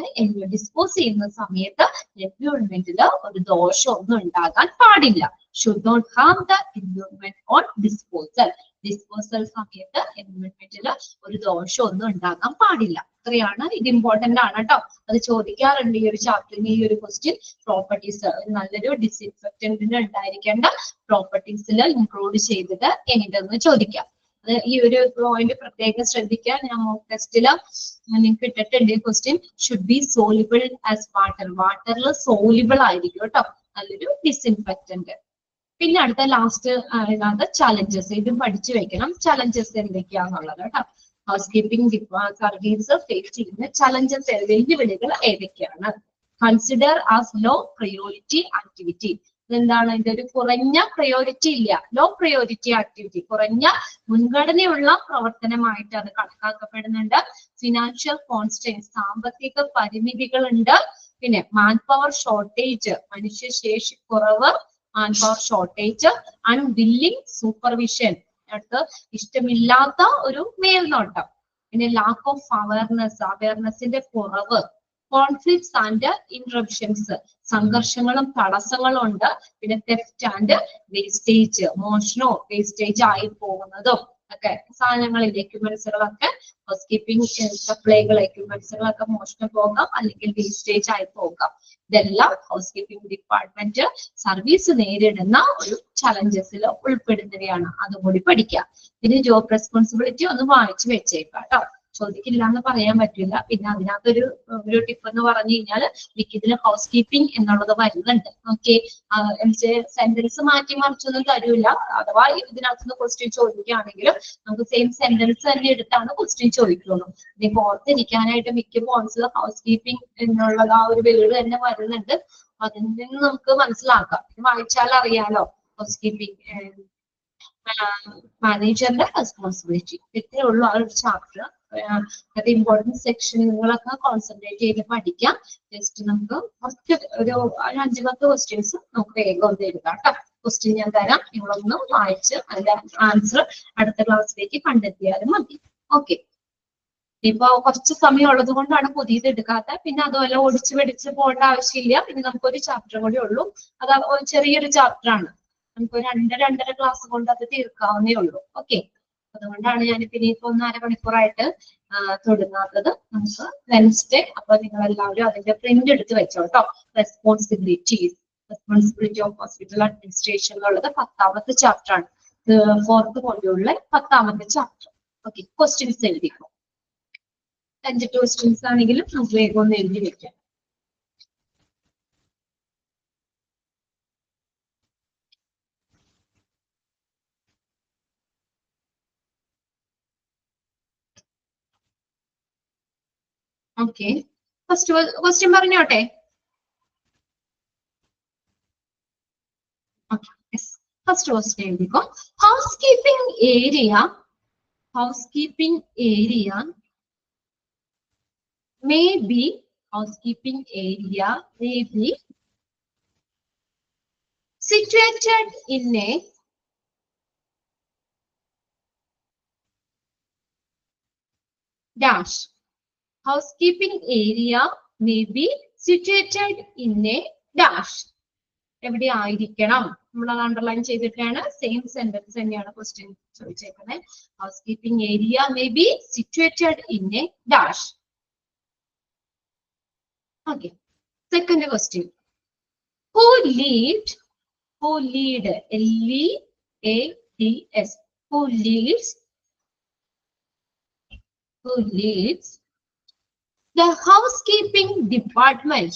ഡിസ്പോസ് ചെയ്യുന്ന സമയത്ത് എൻവയോൺമെന്റിൽ ഒരു ദോഷമൊന്നും ഉണ്ടാകാൻ പാടില്ല. Should not harm the environment on disposal, disposal സമയത്ത് എൻവയോൺമെന്റിൽ ഒരു ദോഷമൊന്നും ഉണ്ടാകാൻ പാടില്ല. ഇത്രയാണ്, ഇത് ഇമ്പോർട്ടന്റ് ആണ് കേട്ടോ. അത് ചോദിക്കാറുണ്ട് ഈ ഒരു ചാപ്റ്ററിന്, ഈ ഒരു ക്വസ്റ്റ്യൻ. പ്രോപ്പർട്ടീസ്, നല്ലൊരു ഡിസിൻഫെക്റ്റന്റിന് ഉണ്ടായിരിക്കേണ്ട പ്രോപ്പർട്ടീസിൽ ഇൻക്ലൂഡ് ചെയ്തത് എങ്ങനെയെന്ന് ചോദിക്കാം. അത് ഈ ഒരു പോയിന്റ് പ്രത്യേകം ശ്രദ്ധിക്കുക. ഞാൻ മോക്ക് ടെസ്റ്റില് നിങ്ങൾക്ക് ഇട്ടിട്ടുണ്ട് ഈ question. Should be soluble as water, വാട്ടറിൽ സോലിബിൾ ആയിരിക്കും കേട്ടോ, നല്ലൊരു ഡിസിൻഫെക്റ്റന്റ്. പിന്നെ അടുത്ത ലാസ്റ്റ് ഏതാണ്, ചലഞ്ചസ്. ഇതും പഠിച്ചു വെക്കണം, ചലഞ്ചസ് എന്തൊക്കെയാന്നുള്ളത് കേട്ടോ. ഹൗസ് കീപ്പിംഗ് സർവീസ് ഫേസ് ചെയ്യുന്ന ചലഞ്ചസ്, വെല്ലുവിളികൾ ഏതൊക്കെയാണ്? Consider as low priority activity. ഇതെന്താണ്, ഇതിന്റെ ഒരു കുറഞ്ഞ പ്രയോറിറ്റി ഇല്ല, ലോ പ്രയോറിറ്റി ആക്ടിവിറ്റി, കുറഞ്ഞ മുൻഗണനയുള്ള പ്രവർത്തനമായിട്ട് അത് കണക്കാക്കപ്പെടുന്നുണ്ട്. ഫിനാൻഷ്യൽ കോൺസ്ട്രെയിൻസ്, സാമ്പത്തിക പരിമിതികളുണ്ട്. പിന്നെ മാൻ പവർ ഷോർട്ടേജ്, മനുഷ്യശേഷി കുറവ്, man power shortage, unwilling supervision, അടുത്ത് ഇഷ്ടമില്ലാത്ത ഒരു മേൽനോട്ടം. പിന്നെ ലാക്ക് ഓഫ് അവയർനെസ്, അവയർനെസിന്റെ കുറവ്. കോൺഫ്ലിക്ട്സ് ആൻഡ് ഇന്ററപ്ഷൻസ്, സംഘർഷങ്ങളും തടസ്സങ്ങളും ഉണ്ട്. പിന്നെ തെഫ്റ്റ് ആൻഡ് വേസ്റ്റേജ്, മോഷണോ വേസ്റ്റേജ് ആയി പോകുന്നതും ഒക്കെ, സാധനങ്ങളിലെ എക്യുപ്മെന്റ്സുകളൊക്കെ, ഹൗസ് കീപ്പിംഗ് സപ്ലൈകൾ എക്യുപ്മെന്റ്സുകളൊക്കെ മോഷണം പോകാം, അല്ലെങ്കിൽ വേസ്റ്റേജ് ആയി പോകാം. ഇതെല്ലാം ഹൗസ് കീപ്പിംഗ് ഡിപ്പാർട്ട്മെന്റ് സർവീസ് നേരിടുന്ന ഒരു ചലഞ്ചസിൽ ഉൾപ്പെടുന്നവയാണ്. അതും കൂടി പഠിക്കാം. പിന്നെ ജോബ് റെസ്പോൺസിബിലിറ്റി ഒന്ന് വായിച്ചു വെച്ചേക്കാം കേട്ടോ, ചോദിക്കില്ല എന്ന് പറയാൻ പറ്റില്ല. പിന്നെ അതിനകത്തൊരു ടിപ്പ് എന്ന് പറഞ്ഞു കഴിഞ്ഞാൽ ഇതിന് ഹൗസ് കീപ്പിംഗ് എന്നുള്ളത് വരുന്നുണ്ട്. ഓക്കെ, സെന്റൻസ് മാറ്റി മറിച്ചൊന്നും തരൂല. അഥവാ ഇതിനകത്തുനിന്ന് ക്വസ്റ്റ്യൻ ചോദിക്കുകയാണെങ്കിലും നമുക്ക് സെയിം സെന്റൻസ് തന്നെ എടുത്താണ് ക്വസ്റ്റ്യൻ ചോദിക്കുള്ളൂ. ഇതിപ്പോ ഓർത്തിരിക്കാനായിട്ട് മിക്ക പോയിന്റ്സിലും ഹൗസ് കീപ്പിംഗ് എന്നുള്ളത് ആ ഒരു വേർഡ് തന്നെ വരുന്നുണ്ട്. അതിൽ നിന്ന് നമുക്ക് മനസ്സിലാക്കാം. വായിച്ചാൽ അറിയാലോ, ഹൗസ് കീപ്പിംഗ് മാനേജറിന്റെ റെസ്പോൺസിബിലിറ്റി. ഇത്രയേ ഉള്ളൂ ആ ഒരു ചാപ്റ്റർ. അത് ഇമ്പോർട്ടൻറ്റ് സെക്ഷനുകളൊക്കെ കോൺസെൻട്രേറ്റ് ചെയ്ത് പഠിക്കാം. ജസ്റ്റ് നമുക്ക് ഫസ്റ്റ് ഒരു 5-10 ക്വസ്റ്റ്യൻസ് നമുക്ക് വേഗം ഒന്ന് എഴുതാം കേട്ടോ. ക്വസ്റ്റ്യൻ ഞാൻ തരാം, നിങ്ങളൊന്ന് വായിച്ച് അതിന്റെ ആൻസർ അടുത്ത ക്ലാസ്സിലേക്ക് കണ്ടെത്തിയാലും മതി. ഓക്കെ, ഇപ്പൊ കുറച്ച് സമയം ഉള്ളത് കൊണ്ടാണ് പുതിയത് എടുക്കാത്ത. പിന്നെ അതുപോലെ ഒടിച്ച് വെടിച്ച് പോകേണ്ട ആവശ്യമില്ല. പിന്നെ നമുക്കൊരു ചാപ്റ്റർ കൂടി ഉള്ളൂ. അത് ചെറിയൊരു ചാപ്റ്റർ ആണ്, നമുക്ക് 2-2.5 ക്ലാസ് കൊണ്ട് അത് തീർക്കാവുന്നേ ഉള്ളൂ. ഓക്കെ, അതുകൊണ്ടാണ് ഞാനിപ്പോ ഇനിയിപ്പോ 1.5 മണിക്കൂറായിട്ട് തുടങ്ങാത്തത്. നമുക്ക് വെൻസ്ഡേ, അപ്പൊ നിങ്ങൾ എല്ലാവരും അതിന്റെ പ്രിന്റ് എടുത്ത് വെച്ചോട്ടോ. റെസ്പോൺസിബിലിറ്റി ഓഫ് ഹോസ്പിറ്റൽ അഡ്മിനിസ്ട്രേഷൻ എന്നുള്ളത് 10ാമത്തെ ചാപ്റ്റർ ആണ്, 4th മൊഡ്യൂളിലെ 10ാമത്തെ ചാപ്റ്റർ. ഓക്കെ, ക്വസ്റ്റ്യൻസ് എഴുതിക്കോ. 5 ക്വസ്റ്റ്യൻസ് ആണെങ്കിലും നമുക്ക് വേഗം ഒന്ന് എഴുതി വെക്കാം. ഓക്കെ, ഫസ്റ്റ് ക്വസ്റ്റ്യൻ പറഞ്ഞോട്ടെ. ഫസ്റ്റ് ക്വസ്റ്റ്യൻ എഴുതിക്കോ. House keeping area may be situated in a dash. Housekeeping area may be situated in a dash. എവിടെ ആയിരിക്കണം? നമ്മൾ അത് അണ്ടർലൈൻ ചെയ്തിട്ടാണ്. സെയിം സെന്റൻസ് തന്നെയാണ് ക്വസ്റ്റ്യൻ ചോദിച്ചേക്കുന്നത്. House keeping area may be situated in a dash. Okay, second question. Who leads L-E-A-D-S, who leads The housekeeping department.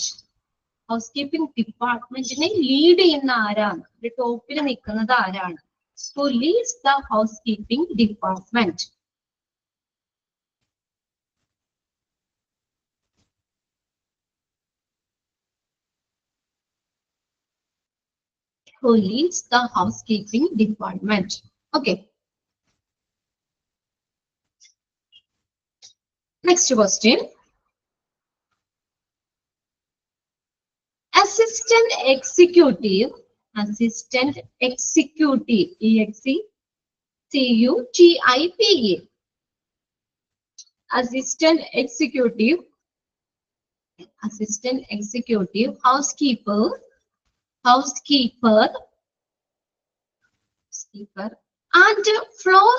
Housekeeping ഡിപ്പാർട്ട്മെന്റിനെ lead ചെയ്യുന്ന ആരാണ്? ടോപ്പിൽ നിൽക്കുന്നത് ആരാണ്? Who leads the housekeeping department? Who leads the housekeeping department? Okay. Next question. Assistant executive, assistant executive, E-X-E-C-U-T-I-P-E. Assistant executive, assistant executive, housekeeper, and floor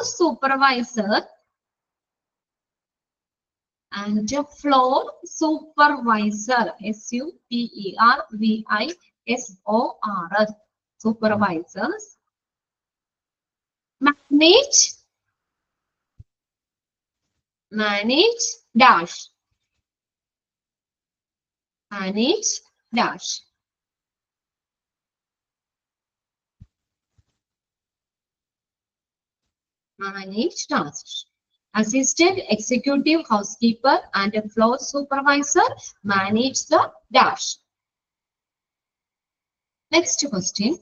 supervisor, S-U-P-E-R-V-I-S-O-R, supervisors, manage dash, manage dash. Manage tasks. Assistant executive housekeeper and a floor supervisor manage the dash. Next question.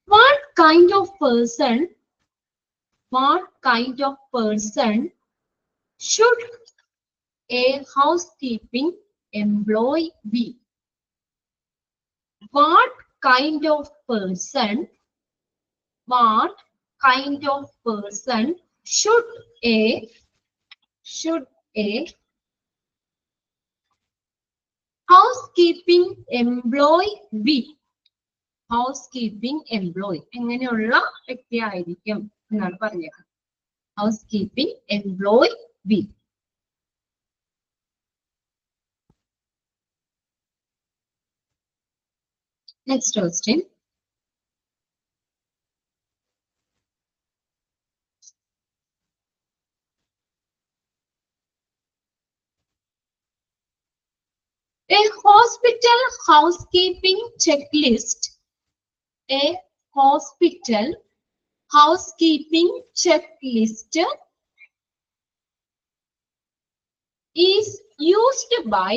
What kind of person should a housekeeping employee be? What kind of person should a housekeeping employee be? Housekeeping employee എങ്ങനെയുള്ള വ്യക്തിയായിരിക്കും എന്നാണ് പറഞ്ഞത്. Housekeeping employee be. Next question. A hospital housekeeping checklist. A hospital housekeeping checklist is used by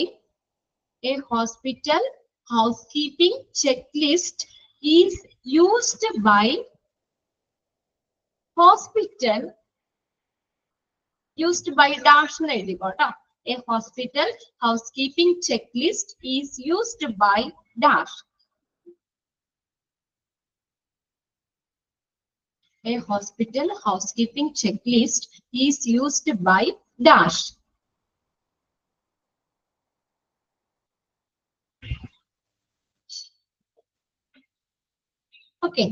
a hospital housekeeping checklist is used by hospital dash എഴുതിക്കോട്ടോ. A hospital housekeeping checklist is used by dash. A hospital housekeeping checklist is used by dash. Okay.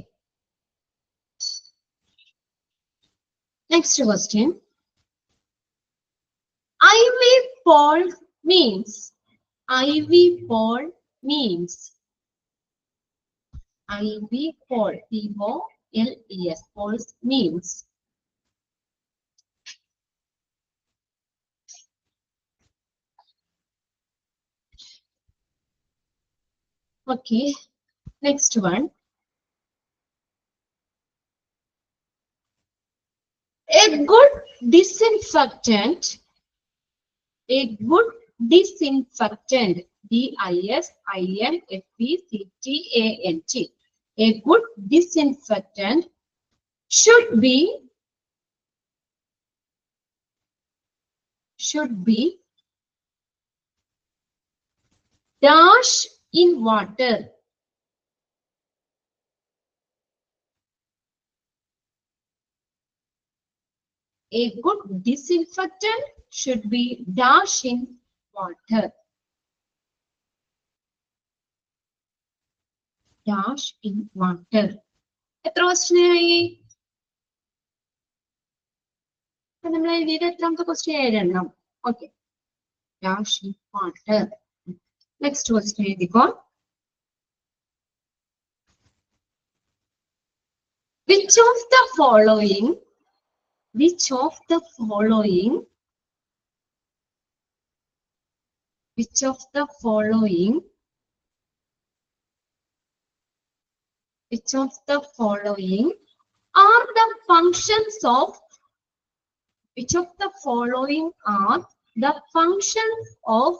Next question. Ivy Pole means. Ivy Pole means. Ivy Pole, P-O-L-E-S, Poles means. Okay, next one. A good disinfectant, D-I-S-I-N-F-E-C-T-A-N-T. A good disinfectant should be dash in water. A good disinfectant should be dash in water. Dash in water. എത്ര ക്വസ്റ്റ്യനായി? നമ്മൾ എഴുതിയത് എത്രാമത്തെ question? 7 okay. Dash in water. Next question എഴുതിക്കോ. Which of the following which of the following are the functions of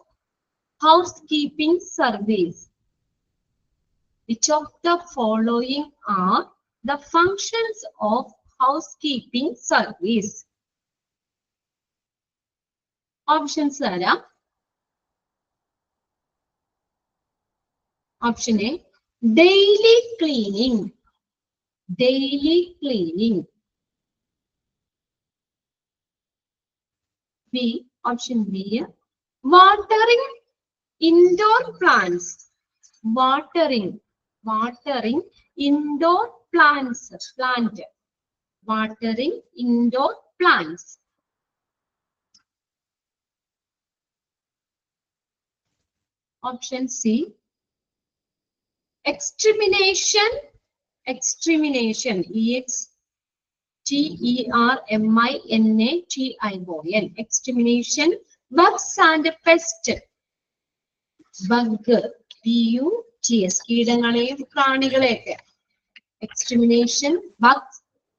housekeeping service? Which of the following are the functions of housekeeping service? Options തരാം. Option A, daily cleaning. B, option B, watering indoor plants. Watering indoor plants. Watering indoor plants. Option C, extermination. extermination. Extermination, bugs and pest. Bug, bugs, കീടങ്ങളെയും പ്രാണികളെയൊക്കെ. Extermination, bugs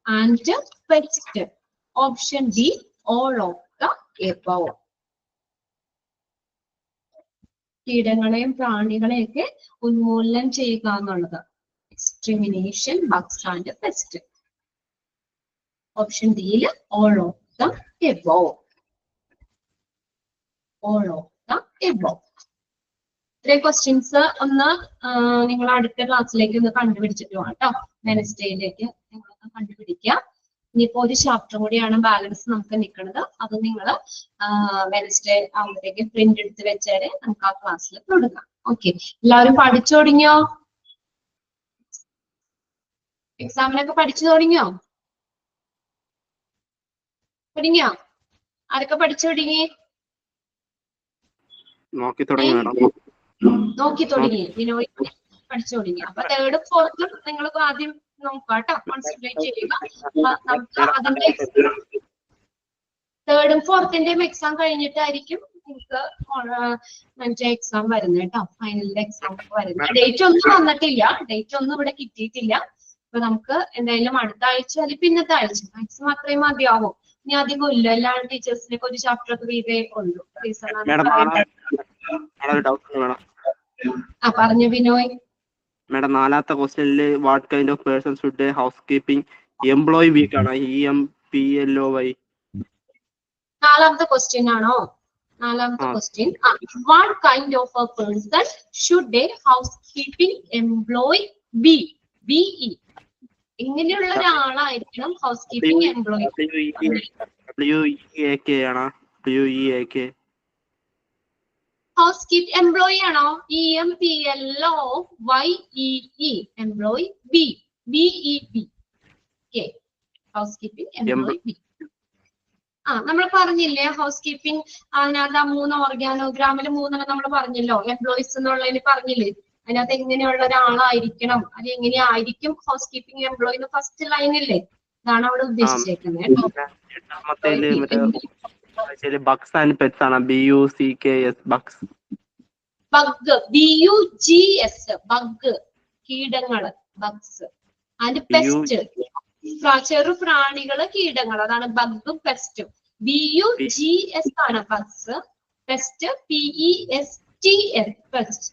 and pest. Option D, all of the above. കീടങ്ങളെയും പ്രാണികളെയൊക്കെ ഉന്മൂലനം ചെയ്യുക എന്നുള്ളത്. Extermination, bugs and pest. Option D, all of the above. ഇത്രയും questions ഒന്ന് നിങ്ങൾ അടുത്ത ക്ലാസ്സിലേക്ക് ഒന്ന് കണ്ടുപിടിച്ചിട്ട് വേണം കേട്ടോ. വെനസ്ഡേയിലേക്ക് നിങ്ങളൊന്ന് കണ്ടുപിടിക്കുക. ഇനിയിപ്പോ ഒരു ചാപ്റ്റർ കൂടിയാണ് ബാലൻസ് നമുക്ക് നിൽക്കുന്നത്. അത് നിങ്ങൾ വെനസ്ഡേ ആവുമ്പോഴത്തേക്ക് പ്രിന്റ് എടുത്ത് വെച്ചാല് നമുക്ക് ആ ക്ലാസ്സിൽ തുടങ്ങാം. ഓക്കെ, എല്ലാവരും പഠിച്ചു തുടങ്ങിയോ? എക്സാമിനൊക്കെ പഠിച്ചു തുടങ്ങിയോ? ആരൊക്കെ പഠിച്ചു തുടങ്ങി? നോക്കി തുടങ്ങി. വിനോയ് പഠിച്ചു തുടങ്ങി. അപ്പൊ തേർഡും ഫോർത്തും നിങ്ങൾ ആദ്യം നോക്കാട്ടോ, കോൺസെൻട്രേറ്റ് ചെയ്യുക. നമുക്ക് അതിന്റെ തേർഡും ഫോർത്തിന്റെയും എക്സാം കഴിഞ്ഞിട്ടായിരിക്കും നിങ്ങൾക്ക് മറ്റേ എക്സാം വരുന്നത് കേട്ടോ. ഫൈനലിന്റെ എക്സാം വരുന്നത്. ഡേറ്റ് ഒന്നും വന്നിട്ടില്ല, ഡേറ്റ് ഒന്നും ഇവിടെ കിട്ടിയിട്ടില്ല. അപ്പൊ നമുക്ക് എന്തായാലും അടുത്ത ആഴ്ച അല്ലെങ്കിൽ പിന്നത്തെ ആഴ്ച മാക്സിമം അത്രയും മതിയാവും. ഇനി അധികം ഇല്ല. എല്ലാ ടീച്ചേഴ്സിനൊക്കെ ഒരു ചാപ്റ്റർ ഒക്കെ വീതേ ഉള്ളൂ. പറഞ്ഞു ബിനോയ്. മാഡം, നാലാമത്തെ ക്വസ്റ്റ്യനില് what kind of person should house keeping employee weak ആണ്. EMPLOY. നാലാമത്തെ ക്വസ്റ്റ്യൻ ആണോ? നാലാമത്തെ question, what kind of a person should a house keeping employee be? BE. ഇങ്ങനെയുള്ള ഒരാളായിരിക്കണം house keeping employee. WEAK. House keep employee ആണോ? EMPLOYEE. Employee be. BEB. House keeping employee be. നമ്മൾ പറഞ്ഞില്ലേ house keeping, അതിനകത്ത് ആ 3 ഓർഗാനോഗ്രാമിൽ 3 നമ്മൾ പറഞ്ഞല്ലോ. എംപ്ലോയീസ് എന്നുള്ളതിന് പറഞ്ഞില്ലേ, അതിനകത്ത് എങ്ങനെയുള്ള ഒരാളായിരിക്കണം, അത് എങ്ങനെയായിരിക്കും ഹൗസ് കീപ്പിംഗ് എംപ്ലോയി എന്ന് ഫസ്റ്റ് ലൈനില്ലേ, അതാണ് അവിടെ ഉദ്ദേശിച്ചേക്കുന്നത്. ബഗ്സ് ആൻഡ് പെറ്റ്സ് ആണ്. BUCKS. ബഗ്സ്. BUGS. ബഗ്, കീടങ്ങള്. ബഗ്സ് ആൻഡ് പെസ്റ്റ്, ചെറു പ്രാണികള്, കീടങ്ങൾ. അതാണ് ബഗും പെസ്റ്റും. BUGS ആണ് bugs. Pest PESTS. Pest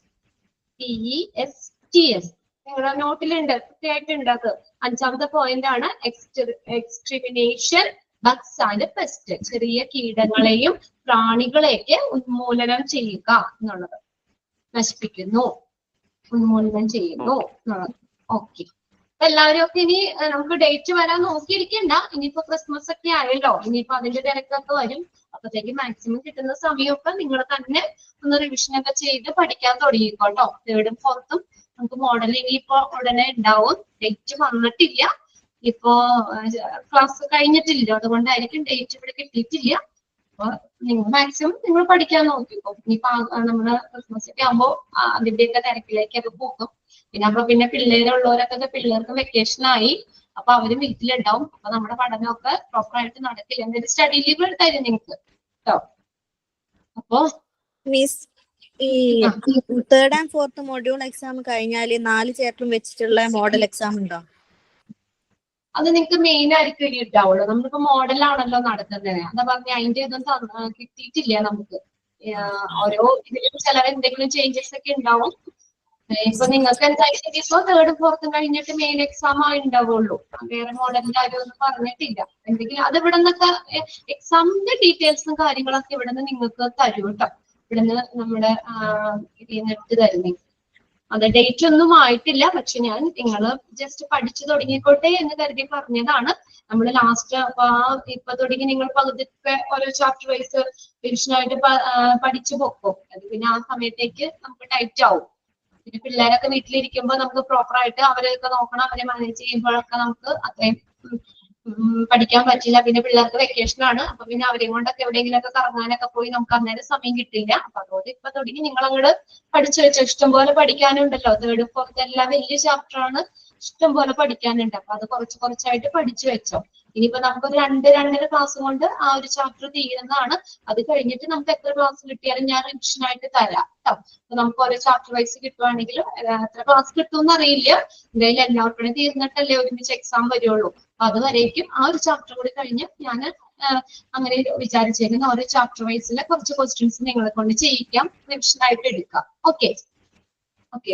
PESTS. നിങ്ങളുടെ നോട്ടിലുണ്ട്, കൃത്യമായിട്ടുണ്ട്. അത് 5ാമത്തെ പോയിന്റ് ആണ്. Extermination, bugs and pest. ചെറിയ കീടങ്ങളെയും പ്രാണികളെയൊക്കെ ഉന്മൂലനം ചെയ്യുക എന്നുള്ളത്. നശിപ്പിക്കുന്നു, ഉന്മൂലനം ചെയ്യുന്നു എന്നുള്ളത്. ഓക്കെ, എല്ലാവരും ഒക്കെ ഇനി നമുക്ക് ഡേറ്റ് വരാൻ നോക്കിയിരിക്കണ്ട. ഇനിയിപ്പോ ക്രിസ്മസ് ഒക്കെ ആയല്ലോ, ഇനിയിപ്പോ അതിന്റെ തിരക്കൊക്കെ വരും. അപ്പത്തേക്ക് മാക്സിമം കിട്ടുന്ന സമയമൊക്കെ നിങ്ങൾ തന്നെ ഒന്ന് റിവിഷൻ ഒക്കെ ചെയ്ത് പഠിക്കാൻ തുടങ്ങിക്കോട്ടോ. 3rd ഉം 4th ഉം നമുക്ക് മോഡൽ ഇനിയിപ്പോ ഉടനെ ഉണ്ടാവും. ഡേറ്റ് വന്നിട്ടില്ല, ഇപ്പോ ക്ലാസ് കഴിഞ്ഞിട്ടില്ല, അതുകൊണ്ടായിരിക്കും ഡേറ്റ് ഇവിടെ കിട്ടിയിട്ടില്ല. അപ്പൊ നിങ്ങൾ മാക്സിമം നിങ്ങൾ പഠിക്കാൻ നോക്കിക്കോ. ഇനിയിപ്പോ നമ്മള് ക്രിസ്മസ് ഒക്കെ ആകുമ്പോ അതിന്റെയൊക്കെ തിരക്കിലേക്കൊക്കെ പോകും. പിന്നെ പിള്ളേരുള്ളവരൊക്കെ, പിള്ളേർക്ക് വെക്കേഷൻ ആയി, അപ്പൊ അവരും വീട്ടിലുണ്ടാവും. അപ്പൊ നമ്മുടെ പഠനമൊക്കെ പ്രോപ്പർ ആയിട്ട് നടക്കില്ല. എന്തെങ്കിലും സ്റ്റഡി ലീവ് എടുത്തായിരുന്നു നിങ്ങൾക്ക് കേട്ടോ. അപ്പൊ ഈ third and fourth module exam കഴിഞ്ഞാൽ 4 ചാപ്റ്ററും വെച്ചിട്ടുള്ള മോഡൽ എക്സാം ഉണ്ടോ? അത് നിങ്ങൾക്ക് മെയിൻ ആയിരിക്കും ഇനി ഉണ്ടാവുള്ളൂ. നമ്മളിപ്പോ മോഡലാണല്ലോ നടത്തുന്നത്. എന്താ പറഞ്ഞ അതിന്റെ ഇതൊന്നും കിട്ടിയിട്ടില്ല നമുക്ക്. ഓരോ ഇതിലും ചില എന്തെങ്കിലും ചേഞ്ചസ് ഒക്കെ ഉണ്ടാവും. ഇപ്പൊ നിങ്ങൾക്ക് എന്തായാലും ഇപ്പൊ തേർഡും ഫോർത്തും കഴിഞ്ഞിട്ട് മെയിൻ എക്സാം ആയി ഉണ്ടാവുള്ളൂ. വേറെ മോഡലിന്റെ കാര്യം ഒന്നും പറഞ്ഞിട്ടില്ല. എന്തെങ്കിലും അത് ഇവിടെ നിന്നൊക്കെ എക്സാമിന്റെ ഡീറ്റെയിൽസും കാര്യങ്ങളൊക്കെ ഇവിടെ നിന്ന് നിങ്ങൾക്ക് തരും കേട്ടോ. ഇവിടെ നിന്ന് നമ്മുടെ ഇതിൽ നിന്ന് എടുത്ത് തരുന്നേ. അത് ഡേറ്റ് ഒന്നും ആയിട്ടില്ല. പക്ഷെ ഞാൻ നിങ്ങള് ജസ്റ്റ് പഠിച്ചു തുടങ്ങിക്കോട്ടെ എന്ന് കരുതി പറഞ്ഞതാണ്. നമ്മൾ ലാസ്റ്റ് ഇപ്പൊ തുടങ്ങി നിങ്ങൾ പകുതിയൊക്കെ ഓരോ ചാപ്റ്റർ വൈസ് ഡിവിഷനായിട്ട് പഠിച്ചു പോക്കും. അത് പിന്നെ ആ സമയത്തേക്ക് നമുക്ക് ടൈറ്റ് ആവും. പിന്നെ പിള്ളേരൊക്കെ വീട്ടിലിരിക്കുമ്പോൾ നമുക്ക് പ്രോപ്പർ ആയിട്ട് അവരെയൊക്കെ നോക്കണം. അവരെ മാനേജ് ചെയ്യുമ്പോഴൊക്കെ നമുക്ക് അത്രയും പഠിക്കാൻ പറ്റില്ല. പിന്നെ പിള്ളേർക്ക് വെക്കേഷൻ ആണ്. അപ്പൊ പിന്നെ അവരെയും കൊണ്ടൊക്കെ എവിടെയെങ്കിലുമൊക്കെ കറങ്ങാനൊക്കെ പോയി നമുക്ക് അന്നേരം സമയം കിട്ടില്ല. അപ്പൊ അതുകൊണ്ട് ഇപ്പൊ തുടങ്ങി നിങ്ങൾ അങ്ങോട്ട് പഠിച്ചു വെച്ചോ. ഇഷ്ടംപോലെ പഠിക്കാനുണ്ടല്ലോ. തേർഡ് ഫോർത്ത് എല്ലാം വലിയ ചാപ്റ്റർ ആണ്. ഇഷ്ടംപോലെ പഠിക്കാനുണ്ട്. അപ്പൊ അത് കുറച്ചായിട്ട് പഠിച്ചു വെച്ചോ. ഇനിയിപ്പോ നമുക്കൊരു 2-2.5 ക്ലാസ് കൊണ്ട് ആ ഒരു ചാപ്റ്റർ തീരുന്നതാണ്. അത് കഴിഞ്ഞിട്ട് നമുക്ക് എത്ര ക്ലാസ് കിട്ടിയാലും ഞാൻ റിവിഷൻ ആയിട്ട് തരാം കേട്ടോ. അപ്പൊ നമുക്ക് ഓരോ ചാപ്റ്റർ വൈസ് കിട്ടുവാണെങ്കിലും എത്ര ക്ലാസ് കിട്ടുമെന്ന് അറിയില്ല. എന്തായാലും എല്ലാവർക്കും തീർന്നിട്ടല്ലേ ഒരുമിച്ച് എക്സാം വരുള്ളൂ. അപ്പൊ അതുവരേക്കും ആ ഒരു ചാപ്റ്റർ കൂടി കഴിഞ്ഞ് ഞാൻ അങ്ങനെ വിചാരിച്ചേക്കുന്ന ഓരോ ചാപ്റ്റർ വൈസിലെ കുറച്ച് ക്വസ്റ്റ്യൻസ് നിങ്ങളെ കൊണ്ട് ചെയ്യിക്കാം, റിവിഷൻ ആയിട്ട് എടുക്കാം. Okay okay.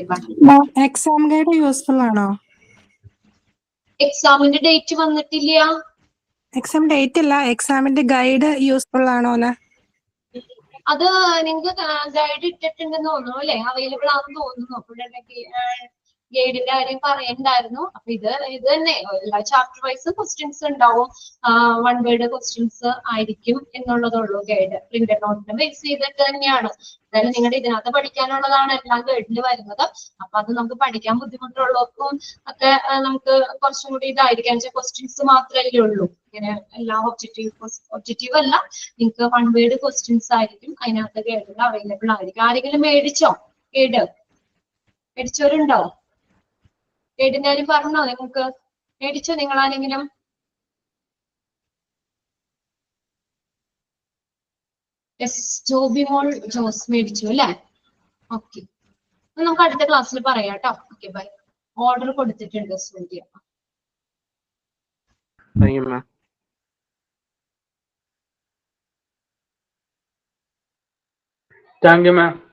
Exam guide useful ആണോ? എക്സാമിന്റെ ഡേറ്റ് വന്നിട്ടില്ല. എക്സാം ഡേറ്റ് ഇല്ല, എക്സാമിന്റെ ഗൈഡ് യൂസ്ഫുൾ ആണോ? അത് നിങ്ങൾക്ക് ഗൈഡ് ഇട്ടിട്ടുണ്ടെന്ന് തോന്നുന്നു അല്ലെ? അവൈലബിൾ ആണെന്ന് തോന്നുന്നു. ഗൈഡിന്റെ കാര്യം പറയണ്ടായിരുന്നു. അപ്പൊ ഇത് തന്നെ എല്ലാ ചാപ്റ്റർ വൈസ് ക്വസ്റ്റ്യൻസ് ഉണ്ടാവും. 1 വേർഡ് ക്വസ്റ്റ്യൻസ് ആയിരിക്കും എന്നുള്ളതുള്ളൂ. ഗൈഡ് പ്രിന്റഡ് നോട്ടിന് ബേസ് ചെയ്തിട്ട് തന്നെയാണ്. എന്തായാലും നിങ്ങളുടെ ഇതിനകത്ത് പഠിക്കാനുള്ളതാണ് എല്ലാം ഗൈഡിൽ വരുന്നത്. അപ്പൊ അത് നമുക്ക് പഠിക്കാൻ ബുദ്ധിമുട്ടുള്ളവർക്കും ഒക്കെ നമുക്ക് കുറച്ചും കൂടി ഇതായിരിക്കാം. ക്വസ്റ്റ്യൻസ് മാത്രമല്ലേ ഉള്ളൂ. ഇങ്ങനെ എല്ലാം ഒബ്ജക്റ്റീവ് അല്ല. നിങ്ങൾക്ക് 1 വേർഡ് ക്വസ്റ്റ്യൻസ് ആയിരിക്കും അതിനകത്ത് ഗൈഡിൽ അവൈലബിൾ ആയിരിക്കും. ആരെങ്കിലും മേടിച്ചോ? മേടിച്ചവരുണ്ടോ? ഗൈഡിന്റെ കാര്യം പറഞ്ഞോ? നിങ്ങൾക്ക് മേടിച്ചോ നിങ്ങളാരെങ്കിലും? ജോബിമോൾ ജോസ് മേടിച്ചു അല്ലേ? ഓക്കെ, നമുക്ക് അടുത്ത ക്ലാസ്സിൽ പറയാം കേട്ടോ. Okay bye. ഓർഡർ കൊടുത്തിട്ടുണ്ട് സൂര്യ. Thank you ma'am.